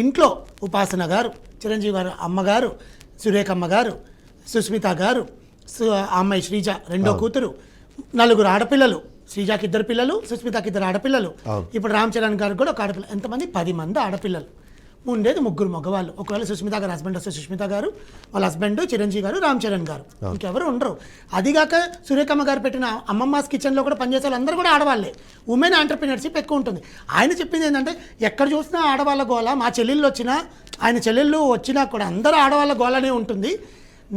ఇంట్లో ఉపాసన గారు, చిరంజీవి గారు అమ్మగారు, సురేఖమ్మ గారు, సుస్మిత గారు, అమ్మాయి శ్రీజ రెండో కూతురు, 4 ఆడపిల్లలు. శ్రీజాకి 2 పిల్లలు, సుస్మితకి 2 ఆడపిల్లలు, ఇప్పుడు రామ్ చరణ్ గారికి కూడా ఒక ఆడపిల్ల. ఎంతమంది? 10 మంది ఆడపిల్లలు. ఉండేది 3 మగవాళ్ళు. ఒకవేళ సుస్మిత గారు హస్బెండ్ వస్తే సుస్మిత గారు, వాళ్ళ హస్బెండ్ చిరంజీవి గారు, రామ్ చరణ్ గారు, ఇంకెవరు ఉండరు. అదిగాక సురేఖమ్మ గారు పెట్టిన అమ్మమ్మాస్ కిచెన్లో కూడా పనిచేసే వాళ్ళందరూ కూడా ఆడవాళ్ళే. ఉమెన్ ఆంటర్ప్రినర్షిప్ ఎక్కువ ఉంటుంది. ఆయన చెప్పింది ఏంటంటే ఎక్కడ చూసినా ఆడవాళ్ళ గోల, మా చెల్లెళ్ళు వచ్చినా ఆయన చెల్లెళ్ళు వచ్చినా కూడా అందరూ ఆడవాళ్ళ గోలనే ఉంటుంది.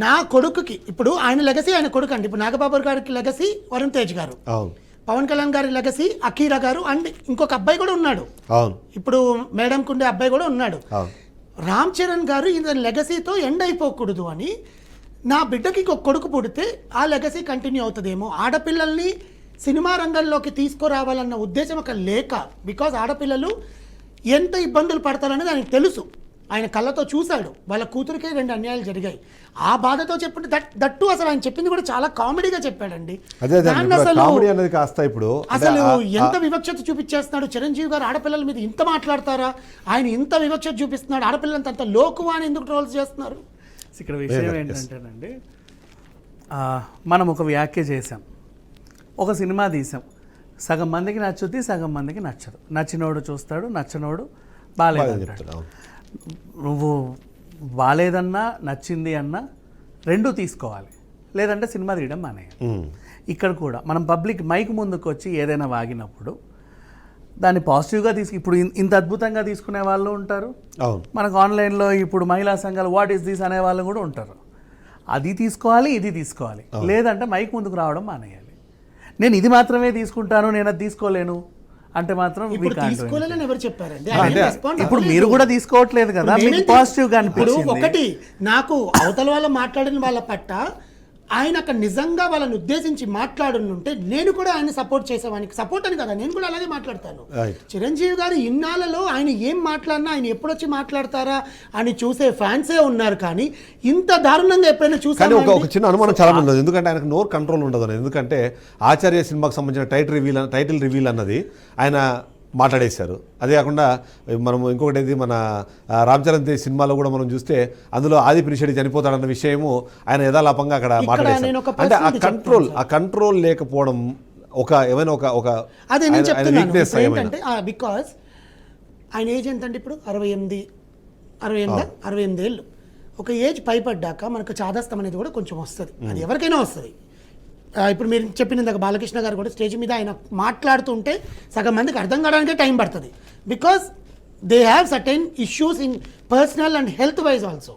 నా కొడుకుకి ఇప్పుడు ఆయన లెగసీ ఆయన కొడుకు అండి. ఇప్పుడు నాగబాబు గారికి లెగసీ వరుణ్ తేజ్ గారు, పవన్ కళ్యాణ్ గారి లెగసీ అకీరా గారు, అండ్ ఇంకొక అబ్బాయి కూడా ఉన్నాడు. ఇప్పుడు మేడం కుండే అబ్బాయి కూడా ఉన్నాడు. రామ్ చరణ్ గారు ఈ లెగసీతో ఎండ్ అయిపోకూడదు అని, నా బిడ్డకి ఇంకొక కొడుకు పుడితే ఆ లెగసీ కంటిన్యూ అవుతుందేమో, ఆడపిల్లల్ని సినిమా రంగంలోకి తీసుకురావాలన్న ఉద్దేశం ఒక లేక, బికాజ్ ఆడపిల్లలు ఎంత ఇబ్బందులు పడతారనేది ఆయనకు తెలుసు. ఆయన కళ్ళతో చూశాడు. వాళ్ళ కూతురికే 2 అన్యాయాలు జరిగాయి. ఆ బాధతో చెప్పండి దట్టు అసలు ఆయన చెప్పింది కూడా చాలా కామెడీగా చెప్పాడండి. అసలు ఎంత వివక్షత చూపించేస్తున్నాడు చిరంజీవి గారు. ఆడపిల్లల మీద ఇంత మాట్లాడతారా? ఆయన ఇంత వివక్షత చూపిస్తున్నాడు. ఆడపిల్లలంత అంత లోకువా అని ఎందుకు ట్రోల్స్ చేస్తున్నారు? ఇక్కడ విషయం ఏంటంటేనండి, మనం ఒక వ్యాఖ్య చేసాం, ఒక సినిమా తీసాం, సగం మందికి నచ్చుద్ది, సగం మందికి నచ్చదు. నచ్చినోడు చూస్తాడు, నచ్చనోడు బాగాలేదంటాడు. నువ్వు బాగాలేదన్నా నచ్చింది అన్నా 2 తీసుకోవాలి, లేదంటే సినిమా తీయడం మానేయాలి. ఇక్కడ కూడా మనం పబ్లిక్ మైక్ ముందుకు వచ్చి ఏదైనా వాగినప్పుడు దాన్ని పాజిటివ్గా ఇప్పుడు ఇంత అద్భుతంగా తీసుకునే వాళ్ళు ఉంటారు. అవును. మనకు ఆన్లైన్లో ఇప్పుడు మహిళా సంఘాలు వాట్ ఈస్ దిస్ అనే వాళ్ళు కూడా ఉంటారు. అది తీసుకోవాలి, ఇది తీసుకోవాలి, లేదంటే మైక్ ముందుకు రావడం మానేయాలి. నేను ఇది మాత్రమే తీసుకుంటాను, నేను అది తీసుకోలేను అంటే మాత్రం we ఇప్పుడు can't do తీసుకోలేదని ఎవరు చెప్పారండి? అంటే ఆయన respond ఇప్పుడు అవ్వలేదు. మీరు కూడా తీసుకోవట్లేదు కదా, ఇప్పుడు మీకు నేనేం పాజిటివ్గా ఇప్పుడు అనిపించింది. ఒకటి నాకు అవతల వాళ్ళు మాట్లాడిన వాళ్ళ పట్ల ఆయన అక్కడ నిజంగా వాళ్ళని ఉద్దేశించి మాట్లాడుంటే నేను కూడా ఆయన సపోర్ట్ చేసేవానికి, సపోర్ట్ అని కదా, నేను కూడా అలాగే మాట్లాడతాను. Right. చిరంజీవి గారు ఇన్నాళ్ళలో ఆయన ఏం మాట్లాడినా ఆయన ఎప్పుడొచ్చి మాట్లాడతారా అని చూసే ఫ్యాన్సే ఉన్నారు, కానీ ఇంత దారుణంగా ఎప్పుడైనా కానీ చూసాను ఒక చిన్న అనుమానం చాలా మంది ఉంది, ఎందుకంటే ఆయనకు నోరు కంట్రోల్ ఉండదు అని. ఎందుకంటే ఆచార్య సినిమాకి సంబంధించిన టైటిల్ రివీల్ అన్నది ఆయన మాట్లాడేశారు. అదే కాకుండా మనం ఇంకొకటి ఏది మన రామ్ చరణ్ తేజ్ సినిమాలో కూడా మనం చూస్తే అందులో ఆది పినిషెట్టి చనిపోతాడన్న విషయము ఆయన యథాలాపంగా అక్కడ నేను మాట్లాడేశారు. ఒక అంటే ప్రశ్న ఆ కంట్రోల్ లేకపోవడం ఏమైనా ఒక అదే నేను చెప్తున్నాను. వీక్నెస్ ఏంటంటే బికాస్ ఆయన ఏజ్ ఎంత అంటే ఇప్పుడు 68 ఏళ్ళు. ఒక ఏజ్ పైపడ్డాక మనకు చాదస్తం అనేది కూడా కొంచెం వస్తుంది, అది ఎవరికైనా వస్తుంది. ఇప్పుడు మీరు చెప్పినందుకు బాలకృష్ణ గారు కూడా స్టేజ్ మీద ఆయన మాట్లాడుతుంటే సగం మందికి అర్థం కావడానికే టైం పడుతుంది, because they have certain issues in personal and health wise also.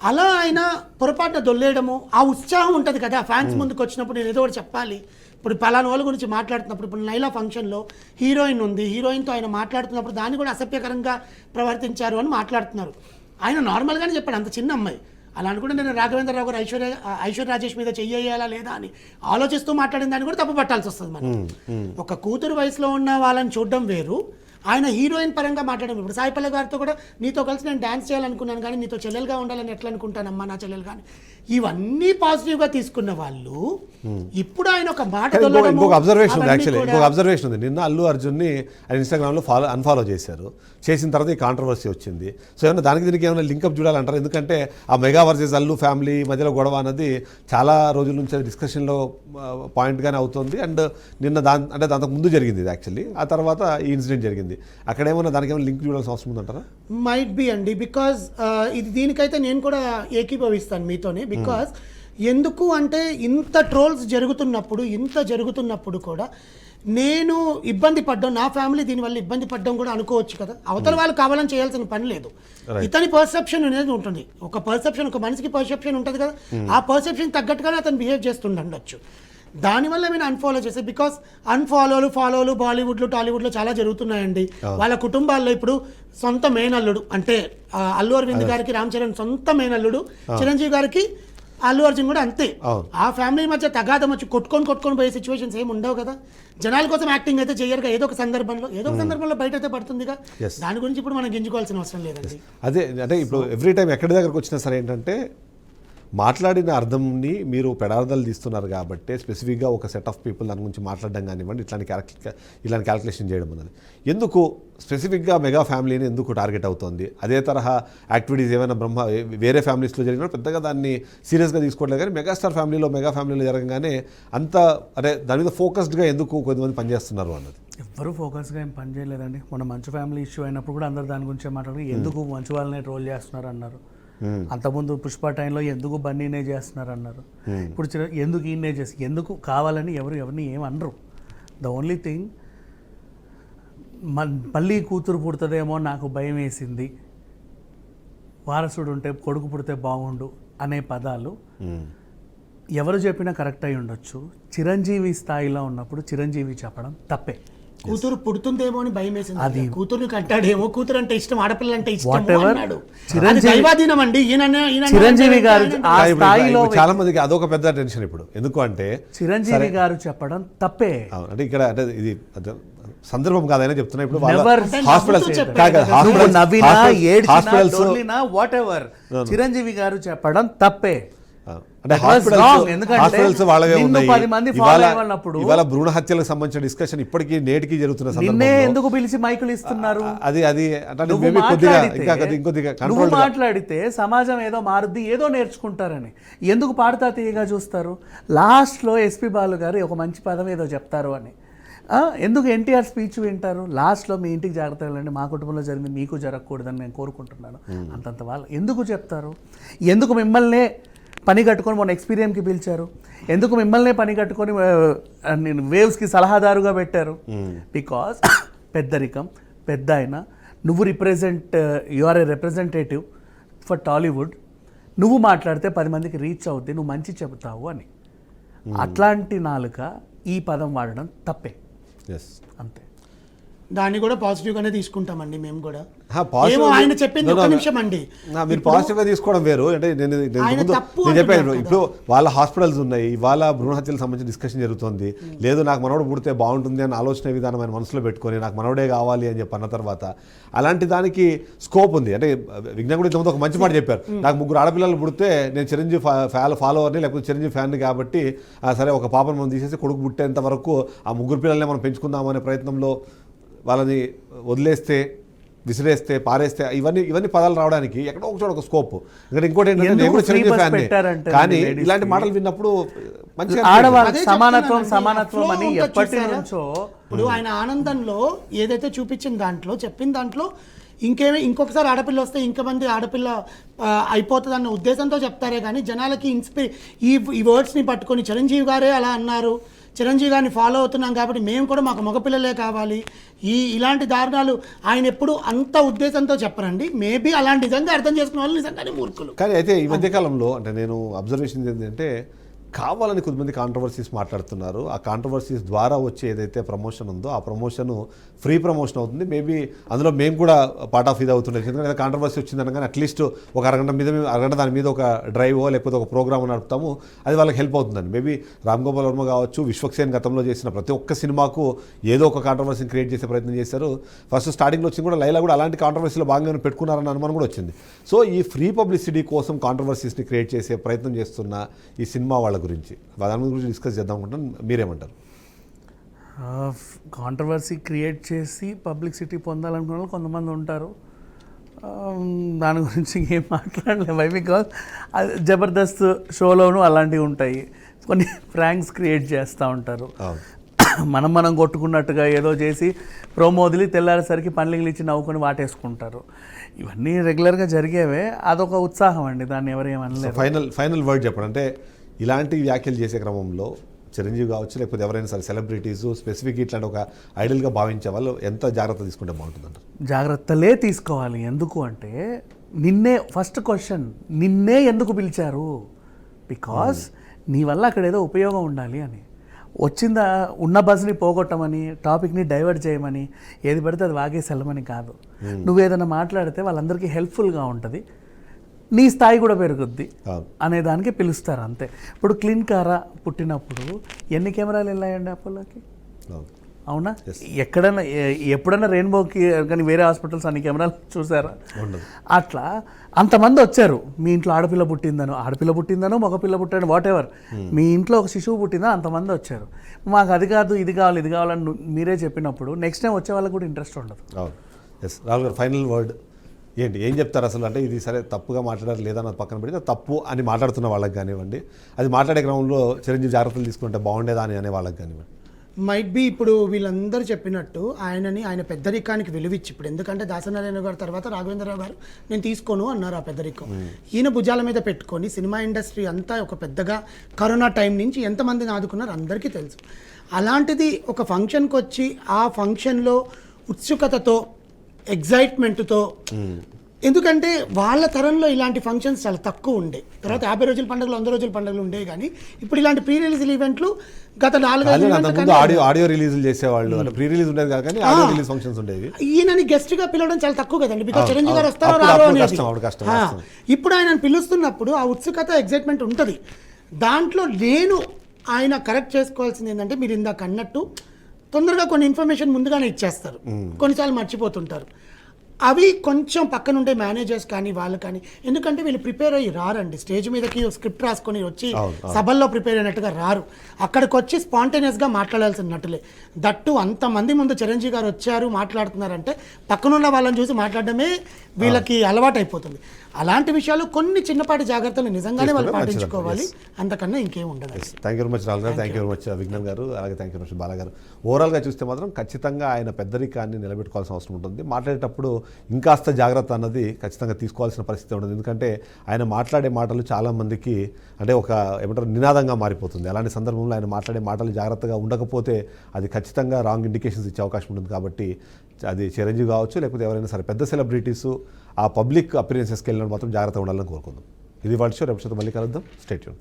అలా ఆయన పొరపాటున దొల్లేయడము, ఆ ఉత్సాహం ఉంటుంది కదా ఫ్యాన్స్ ముందుకు వచ్చినప్పుడు నేను ఏదో ఒకటి చెప్పాలి. ఇప్పుడు పలానా వాళ్ళ గురించి మాట్లాడుతున్నప్పుడు, ఇప్పుడు లైలా ఫంక్షన్లో హీరోయిన్ ఉంది, హీరోయిన్తో ఆయన మాట్లాడుతున్నప్పుడు దాన్ని కూడా అసభ్యకరంగా ప్రవర్తించారు అని మాట్లాడుతున్నారు. ఆయన నార్మల్గానే చెప్పాడు, అంత చిన్న అమ్మాయి. అలా అనుకుంటే నేను రాఘవేంద్రరావు గారు ఐశ్వర్య రాజేష్ మీద చెయ్యాలా లేదా అని ఆలోచిస్తూ మాట్లాడిన దాన్ని కూడా తప్పు పట్టాల్సి వస్తుంది మనం. ఒక కూతురు వయసులో ఉన్న వాళ్ళని చూడడం వేరు, ఆయన హీరోయిన్ పరంగా మాట్లాడడం. ఇప్పుడు సాయి పల్లవి గారితో కూడా నీతో కలిసి నేను డ్యాన్స్ చేయాలనుకున్నాను కానీ నీతో చెల్లెలుగా ఉండాలని ఎట్లా అనుకుంటానమ్మా నా చెల్లెలు కానీ, ఇవన్నీ పాజిటివ్గా తీసుకున్న వాళ్ళు ఇప్పుడు ఆయన ఒక మాట ఇంకొక అబ్జర్వేషన్ ఉంది. నిన్న అల్లు అర్జున్ని ఆయన ఇన్స్టాగ్రామ్లో అన్ఫాలో చేశారు. చేసిన తర్వాత ఈ కాంట్రవర్సీ వచ్చింది. సో ఏమన్నా దానికి దీనికి ఏమైనా లింకప్ చూడాలంటారు? ఎందుకంటే ఆ మెగా వర్సెస్ అల్లు ఫ్యామిలీ మధ్యలో గొడవ అన్నది చాలా రోజుల నుంచి డిస్కషన్లో పాయింట్గానే అవుతుంది. అండ్ నిన్న దాంతో ముందు జరిగింది ఇది యాక్చువల్లీ, ఆ తర్వాత ఈ ఇన్సిడెంట్ జరిగింది. అక్కడేమన్నా దానికి ఏమైనా లింక్ చూడాల్సిన అవసరం ఉందంటారా? మైట్ బి అండి, బికాజ్ ఇది దీనికైతే నేను కూడా ఏకీభవిస్తాను మీతోనే. బికాజ్ ఎందుకు అంటే ఇంత ట్రోల్స్ జరుగుతున్నప్పుడు కూడా నేను ఇబ్బంది పడ్డం, నా ఫ్యామిలీ దీనివల్ల ఇబ్బంది పడ్డం కూడా అనుకోవచ్చు కదా. అవతల వాళ్ళు కావాలని చేయాల్సిన పని లేదు. ఇతని పర్సెప్షన్ అనేది ఉంటుంది, ఒక మనిషికి పర్సెప్షన్ ఉంటుంది కదా, ఆ పర్సెప్షన్ తగ్గట్టుగానే అతను బిహేవ్ చేస్తుండొచ్చు. దానివల్ల నేను అన్ఫాలో చేసే, బికాస్ ఫాలోలు బాలీవుడ్లో టాలీవుడ్లో చాలా జరుగుతున్నాయండి. వాళ్ళ కుటుంబాల్లో ఇప్పుడు సొంత మేనల్లుడు అంటే అల్లు అరవింద్ గారికి రామ్ చరణ్ సొంత మేనల్లుడు, చిరంజీవి గారికి అల్లు అర్జున్ కూడా అంతే. ఆ ఫ్యామిలీ మధ్య తగాదం వచ్చి కొట్టుకొని పోయే సిచ్యువేషన్స్ ఏమి ఉండవు కదా. జనాల కోసం యాక్టింగ్ అయితే చెయ్యరుగా, ఏదో ఒక సందర్భంలో బయట అయితే పడుతుందిగా. దాని గురించి ఇప్పుడు మనం గింజుకోవాల్సిన అవసరం లేదండి. అదే అంటే ఇప్పుడు ఎవ్రీ టైం ఎక్కడి దగ్గరకు వచ్చినా సరే ఏంటంటే మాట్లాడిన అర్థంని మీరు పెడార్థాలు తీస్తున్నారు కాబట్టి స్పెసిఫిక్గా ఒక సెట్ ఆఫ్ పీపుల్ దాని గురించి మాట్లాడడం కానివ్వండి, ఇట్లాంటి క్యాల్కులేషన్ చేయడం అన్నది ఎందుకు స్పెసిఫిక్గా మెగా ఫ్యామిలీని ఎందుకు టార్గెట్ అవుతుంది? అదే తరహా యాక్టివిటీస్ ఏమైనా వేరే ఫ్యామిలీస్లో జరిగినా పెద్దగా దాన్ని సీరియస్గా తీసుకోవట్లేదు, కానీ మెగా ఫ్యామిలీలో జరగగానే అంత దాని మీద ఫోకస్డ్గా ఎందుకు కొంతమంది పనిచేస్తున్నారు అన్నది. ఎవ్వరూ ఫోకస్గా ఏం పని చేయలేదండి. మన మంచు ఫ్యామిలీ ఇష్యూ అయినప్పుడు కూడా అందరు దాని గురించే మాట్లాడారు. ఎందుకు మంచు వాళ్ళనే ట్రోల్ చేస్తున్నారు అన్నారు. అంతకుముందు పుష్ప టైంలో ఎందుకు బన్నీనే చేస్తున్నారు అన్నారు. ఇప్పుడు ఎందుకు ఈయనే చేసి, ఎందుకు కావాలని ఎవరిని ఏమనరు. ద ఓన్లీ థింగ్ మళ్ళీ కూతురు పుడుతుందేమో నాకు భయం వేసింది, వారసుడు ఉంటే కొడుకు పుడితే బాగుండు అనే పదాలు ఎవరు చెప్పినా కరెక్ట్ అయి ఉండొచ్చు. చిరంజీవి స్థాయిలో ఉన్నప్పుడు చిరంజీవి చెప్పడం తప్పే. కూతురు పుడుతుందేమో అని భయం వేసింది, కూతురు కంటాడేమో, కూతురు అంటే ఇష్టం, ఆడపిల్ల అంటే ఇష్టం అన్నాడు. దైవాధీనం అండి. చిరంజీవి గారు ఆ స్థాయిలో చాలా మందికి అదొక పెద్ద టెన్షన్ ఇప్పుడు. ఎందుకు అంటే చిరంజీవి గారు చెప్పడం తప్పే. అంటే ఇక్కడ అంటే ఇది సందర్భం కాదని చెప్తున్నా. ఇప్పుడు చిరంజీవి గారు చెప్పడం తప్పే. అంటే హాస్పిటల్స్ వాళ్ళవే ఉన్నాయి. ఇవాళ భ్రూణ హత్యలకు సంబంధించిన డిస్కషన్ ఇప్పటికీ నేటికి జరుగుతున్న సందర్భంలో ఎందుకు పిలిచి మైకులు ఇస్తున్నారు? నువ్వు మాట్లాడితే సమాజం ఏదో మారుద్ది, ఏదో నేర్చుకుంటారని ఎందుకు పాడుతా తీయగా చూస్తారు? లాస్ట్లో ఎస్పి బాలు గారు ఒక మంచి పదం ఏదో చెప్తారు అని ఎందుకు ఎన్టీఆర్ స్పీచ్ వింటారు? లాస్ట్లో మీ ఇంటికి జాగ్రత్తగా వెళ్ళండి, మా కుటుంబంలో జరిగింది మీకు జరగకూడదని నేను కోరుకుంటున్నాను అంతంత వాళ్ళు ఎందుకు చెప్తారు? ఎందుకు మిమ్మల్నే పని కట్టుకొని మొన్న ఎక్స్పీరియన్స్కి పిలిచారు? ఎందుకు మిమ్మల్నే పని కట్టుకొని నేను వేవ్స్కి సలహాదారుగా పెట్టారు? బికాస్ పెద్దరికం, పెద్ద ఆయన, నువ్వు you are a representative for Tollywood, నువ్వు మాట్లాడితే 10 మందికి రీచ్ అవుద్ది, నువ్వు మంచి చెబుతావు అని. అట్లాంటి నాలుక ఈ పదం వాడడం తప్పే, ఎస్. అంతే. దాన్ని కూడా పాజిటివ్ గానే తీసుకుంటామండి మేము కూడా. positive ఏమో ఆయన చెప్పింది ఒక నిమిషం అండి. మీరు పాజిటివ్గా తీసుకోవడం వేరు. అంటే నేను తప్పు చెప్పాను, అంటున్నారు ఇప్పుడు వాళ్ళ హాస్పిటల్స్ ఉన్నాయి, వాళ్ళ భ్రూణ హత్యలకు సంబంధించిన డిస్కషన్ జరుగుతుంది. లేదు నాకు మనవడు పుడితే బాగుంటుంది అని ఆలోచన విధానం ఆయన మనసులో పెట్టుకొని నాకు మనవడే కావాలి అని చెప్పి అన్న తర్వాత అలాంటి దానికి స్కోప్ ఉంది. అంటే విజ్ఞాన్ కూడా ఇంతకుముందు ఒక మంచి మాట చెప్పారు, నాకు 3 ఆడపిల్లలు పుడితే నేను చిరంజీవి ఫాలోవర్ని లేకపోతే చిరంజీవి ఫ్యాన్ని కాబట్టి సరే ఒక పాపను మనం తీసేసి కొడుకు పుట్టేంత వరకు ఆ 3 పిల్లల్ని మనం పెంచుకుందామనే ప్రయత్నంలో వాళ్ళని వదిలేస్తే, విసిరేస్తే, పారేస్తే ఇవన్నీ పదాలు రావడానికి ఎక్కడో ఒక చోట ఒక స్కోప్. ఇక్కడ ఇంకోటి ఏంటంటే నేను కూడా చిరంజీవి ఫ్యాన్ని, కానీ ఇలాంటి మాటలు విన్నప్పుడు మంచిగా ఆడవాళ్ళ అదే సమానత్వం అని flow ఎప్పటి ఉంటుంది నుంచో. ఇప్పుడు ఆయన ఆనందంలో ఏదైతే చూపించిన దాంట్లో చెప్పిన దాంట్లో ఇంకొకసారి ఆడపిల్ల వస్తే ఇంకమంది ఆడపిల్ల అయిపోతుంది అన్న ఉద్దేశంతో చెప్తారే కానీ జనాలకి ఈ వర్డ్స్ని పట్టుకొని చిరంజీవి గారే అలా అన్నారు, చిరంజీవి గారిని ఫాలో అవుతున్నాం కాబట్టి మేము కూడా మాకు మగపిల్లలే కావాలి, ఇలాంటి దారుణాలు ఆయన ఎప్పుడు అంత ఉద్దేశంతో చెప్పరండి. మేబీ అలాంటి నిజంగా అర్థం చేసుకున్న వాళ్ళు నిజంగానే మూర్ఖులు. కానీ అయితే ఈ మధ్యకాలంలో అంటే నేను అబ్జర్వేషన్ ఏంటంటే కావాలని కొద్దిమంది కాంట్రవర్సీస్ మాట్లాడుతున్నారు. ఆ కాంట్రవర్సీస్ ద్వారా వచ్చే ఏదైతే ప్రమోషన్ ఉందో ఆ ప్రమోషన్ ఫ్రీ ప్రమోషన్ అవుతుంది. మేబీ అందులో మేము కూడా పార్ట్ ఆఫ్ ఇది అవుతుండే. ఎందుకంటే కాంట్రవర్సీ వచ్చిందనగానే అట్లీస్ట్ ఒక అరగంట దాని మీద ఒక డ్రైవో లేకపోతే ఒక ప్రోగ్రామ్ నడుపుతాము, అది వాళ్ళకి హెల్ప్ అవుతుందండి. మేబీ రామ్ గోపాల్ వర్మ కావచ్చు, విశ్వక్సేన్ గతంలో చేసిన ప్రతి ఒక్క సినిమాకు ఏదో ఒక కాంట్రవర్సీని క్రియేట్ చేసే ప్రయత్నం చేశారు. ఫస్ట్ స్టార్టింగ్లో వచ్చింది కూడా లైలా కూడా అలాంటి కాంట్రవర్సీలో భాగంగా పెట్టుకున్నారన్న అనుమానం కూడా వచ్చింది. సో ఈ ఫ్రీ పబ్లిసిటీ కోసం కాంట్రవర్సీస్ని క్రియేట్ చేసే ప్రయత్నం చేస్తున్న ఈ సినిమా వాళ్ళ గురించి దాని గురించి డిస్కస్ చేద్దాం అనుకుంటాను. మీరేమంటారు? కాంట్రవర్సీ క్రియేట్ చేసి పబ్లిసిటీ పొందాలనుకున్న వాళ్ళు కొంతమంది ఉంటారు. దాని గురించి ఏం మాట్లాడలేము. బికాజ్ జబర్దస్త్ షోలోనూ అలాంటివి ఉంటాయి, కొన్ని ఫ్రాంక్స్ క్రియేట్ చేస్తూ ఉంటారు. మనం కొట్టుకున్నట్టుగా ఏదో చేసి ప్రోమో వదిలి తెల్లారేసరికి పండ్లింగ్లు ఇచ్చి నవ్వుకొని వాటేసుకుంటారు. ఇవన్నీ రెగ్యులర్గా జరిగేవే, అదొక ఉత్సాహం అండి, దాన్ని ఎవరేమనలేదు. ఫైనల్ వర్డ్ చెప్పండి. అంటే ఇలాంటి వ్యాఖ్యలు చేసే క్రమంలో చిరంజీవి కావచ్చు లేకపోతే ఎవరైనా సరే సెలబ్రిటీస్ స్పెసిఫిక్ ఇట్లాంటి ఒక ఐడల్గా భావించే వాళ్ళు ఎంత జాగ్రత్త తీసుకుంటే బాగుంటుందంటారు? జాగ్రత్తలే తీసుకోవాలి. ఎందుకు అంటే ఫస్ట్ క్వశ్చన్ నిన్నే ఎందుకు పిలిచారు? బికాస్ నీ వల్ల అక్కడ ఏదో ఉపయోగం ఉండాలి అని. వచ్చిందా ఉన్న బస్ని పోగొట్టమని, టాపిక్ని డైవర్ట్ చేయమని, ఏది పడితే అది వాగేసి వెళ్ళమని కాదు. నువ్వు ఏదైనా మాట్లాడితే వాళ్ళందరికీ హెల్ప్ఫుల్గా ఉంటుంది, నీ స్థాయి కూడా పెరుగుద్ది అనే దానికి పిలుస్తారు అంతే. ఇప్పుడు క్లీన్ కారా పుట్టినప్పుడు ఎన్ని కెమెరాలు వెళ్ళాయండి అపోలోకి? అవునా? ఎప్పుడైనా రెయిన్బోకి కానీ వేరే హాస్పిటల్స్ అన్ని కెమెరాలు చూసారా? అట్లా అంతమంది వచ్చారు. మీ ఇంట్లో ఆడపిల్ల పుట్టిందనో మగపిల్ల పుట్టాను వాట్ ఎవర్, మీ ఇంట్లో ఒక శిశువు పుట్టిందో అంతమంది వచ్చారు. మాకు అది కాదు ఇది కావాలని మీరే చెప్పినప్పుడు నెక్స్ట్ టైం వచ్చే వాళ్ళకి కూడా ఇంట్రెస్ట్ ఉండదు. రాహుల్ గారు, ఫైనల్ వర్డ్ ఏంటి, ఏం చెప్తారు అసలు? అంటే ఇది సరే తప్పుగా మాట్లాడారు లేదా అన్నది పక్కన పెడితే తప్పు అని మాట్లాడుతున్న వాళ్ళకి కానివ్వండి, అది మాట్లాడే క్రమంలో చిరంజీవి జాగ్రత్తలు తీసుకుంటే బాగుండేదా అని అనే వాళ్ళకి కానివ్వండి. మైట్ బి ఇప్పుడు వీళ్ళందరూ చెప్పినట్టు ఆయన పెద్దరికానికి విలువిచ్చి, ఇప్పుడు ఎందుకంటే దాసనారాయణ గారి తర్వాత రాఘవేంద్రరావు గారు నేను తీసుకోను అన్నారు ఆ పెద్దరికం. ఈయన భుజాల మీద పెట్టుకొని సినిమా ఇండస్ట్రీ అంతా ఒక పెద్దగా కరోనా టైం నుంచి ఎంతమందిని ఆదుకున్నారు అందరికీ తెలుసు. అలాంటిది ఒక ఫంక్షన్కి వచ్చి ఆ ఫంక్షన్లో ఉత్సుకతతో ఎగ్జైట్మెంట్తో, ఎందుకంటే వాళ్ళ తరంలో ఇలాంటి ఫంక్షన్స్ చాలా తక్కువ ఉండే. తర్వాత 50 రోజుల పండుగలు 100 రోజుల పండుగలు ఉండే, కానీ ఇప్పుడు ఇలాంటి ప్రీ రిలీజ్ ఈవెంట్లు గత 4-5 ఆడియో రిలీజులు చేసేవాళ్ళు, ప్రీ రిలీజ్ ఉండేది కాదు కానీ ఆడియో రిలీజ్ ఫంక్షన్స్ ఉండేవి. ఈయనని గెస్ట్ గా పిలవడం చాలా తక్కువ కదండి, బికాజ్ చిరంజీవి గారు వస్తారో రారో అనేది. ఇప్పుడు ఆయన పిలుస్తున్నప్పుడు ఆ ఉత్సుకత ఎగ్జైట్మెంట్ ఉంటుంది. దాంట్లో ఆయన కరెక్ట్ చేసుకోవాల్సింది ఏంటంటే, మీరు ఇందాక అన్నట్టు తొందరగా కొన్ని ఇన్ఫర్మేషన్ ముందుగానే ఇచ్చేస్తారు, కొన్నిసార్లు మర్చిపోతుంటారు. అవి కొంచెం పక్కనుండే మేనేజర్స్ కానీ వాళ్ళు కానీ, ఎందుకంటే వీళ్ళు ప్రిపేర్ అయ్యి రారండి స్టేజ్ మీదకి స్క్రిప్ట్ రాసుకొని వచ్చి సభల్లో ప్రిపేర్ అయినట్టుగా రారు. అక్కడికి వచ్చి స్పాంటేనియస్గా మాట్లాడాల్సిన నటులే. దట్టు అంతమంది ముందు చిరంజీవి గారు వచ్చారు మాట్లాడుతున్నారంటే పక్కనున్న వాళ్ళని చూసి మాట్లాడడమే వీళ్ళకి అలవాటు అయిపోతుంది. అలాంటి విషయాలు కొన్ని చిన్నపాటి జాగ్రత్తలు నిజంగానే వాళ్ళు పాటించుకోవాలి, అంతకన్నా ఇంకేం ఉండదు. Thank you very much Rahul గారు, thank you very much Vignan గారు, అలాగే thank you very much Bala గారు. ఓవరాల్గా చూస్తే మాత్రం ఖచ్చితంగా ఆయన పెద్దరికాన్ని నిలబెట్టుకోవాల్సిన అవసరం ఉంటుంది. మాట్లాడేటప్పుడు ఇంకాస్త జాగ్రత్త అన్నది ఖచ్చితంగా తీసుకోవాల్సిన పరిస్థితి ఉండదు. ఎందుకంటే ఆయన మాట్లాడే మాటలు చాలామందికి అంటే ఒక ఏమంటారు నినాదంగా మారిపోతుంది. అలాంటి సందర్భంలో ఆయన మాట్లాడే మాటలు జాగ్రత్తగా ఉండకపోతే అది ఖచ్చితంగా రాంగ్ ఇండికేషన్స్ ఇచ్చే అవకాశం ఉంటుంది. కాబట్టి అది చిరంజీవి కావచ్చు, లేకపోతే ఎవరైనా సరే పెద్ద సెలబ్రిటీస్ ఆ పబ్లిక్ అపిరియన్సెస్కి వెళ్ళినప్పుడు మాత్రం జాగ్రత్తగా ఉండాలని కోరుకుందాం. ఇది వాళ్ళ షో. రేపు మళ్ళీ కలుద్దాం. Stay tune.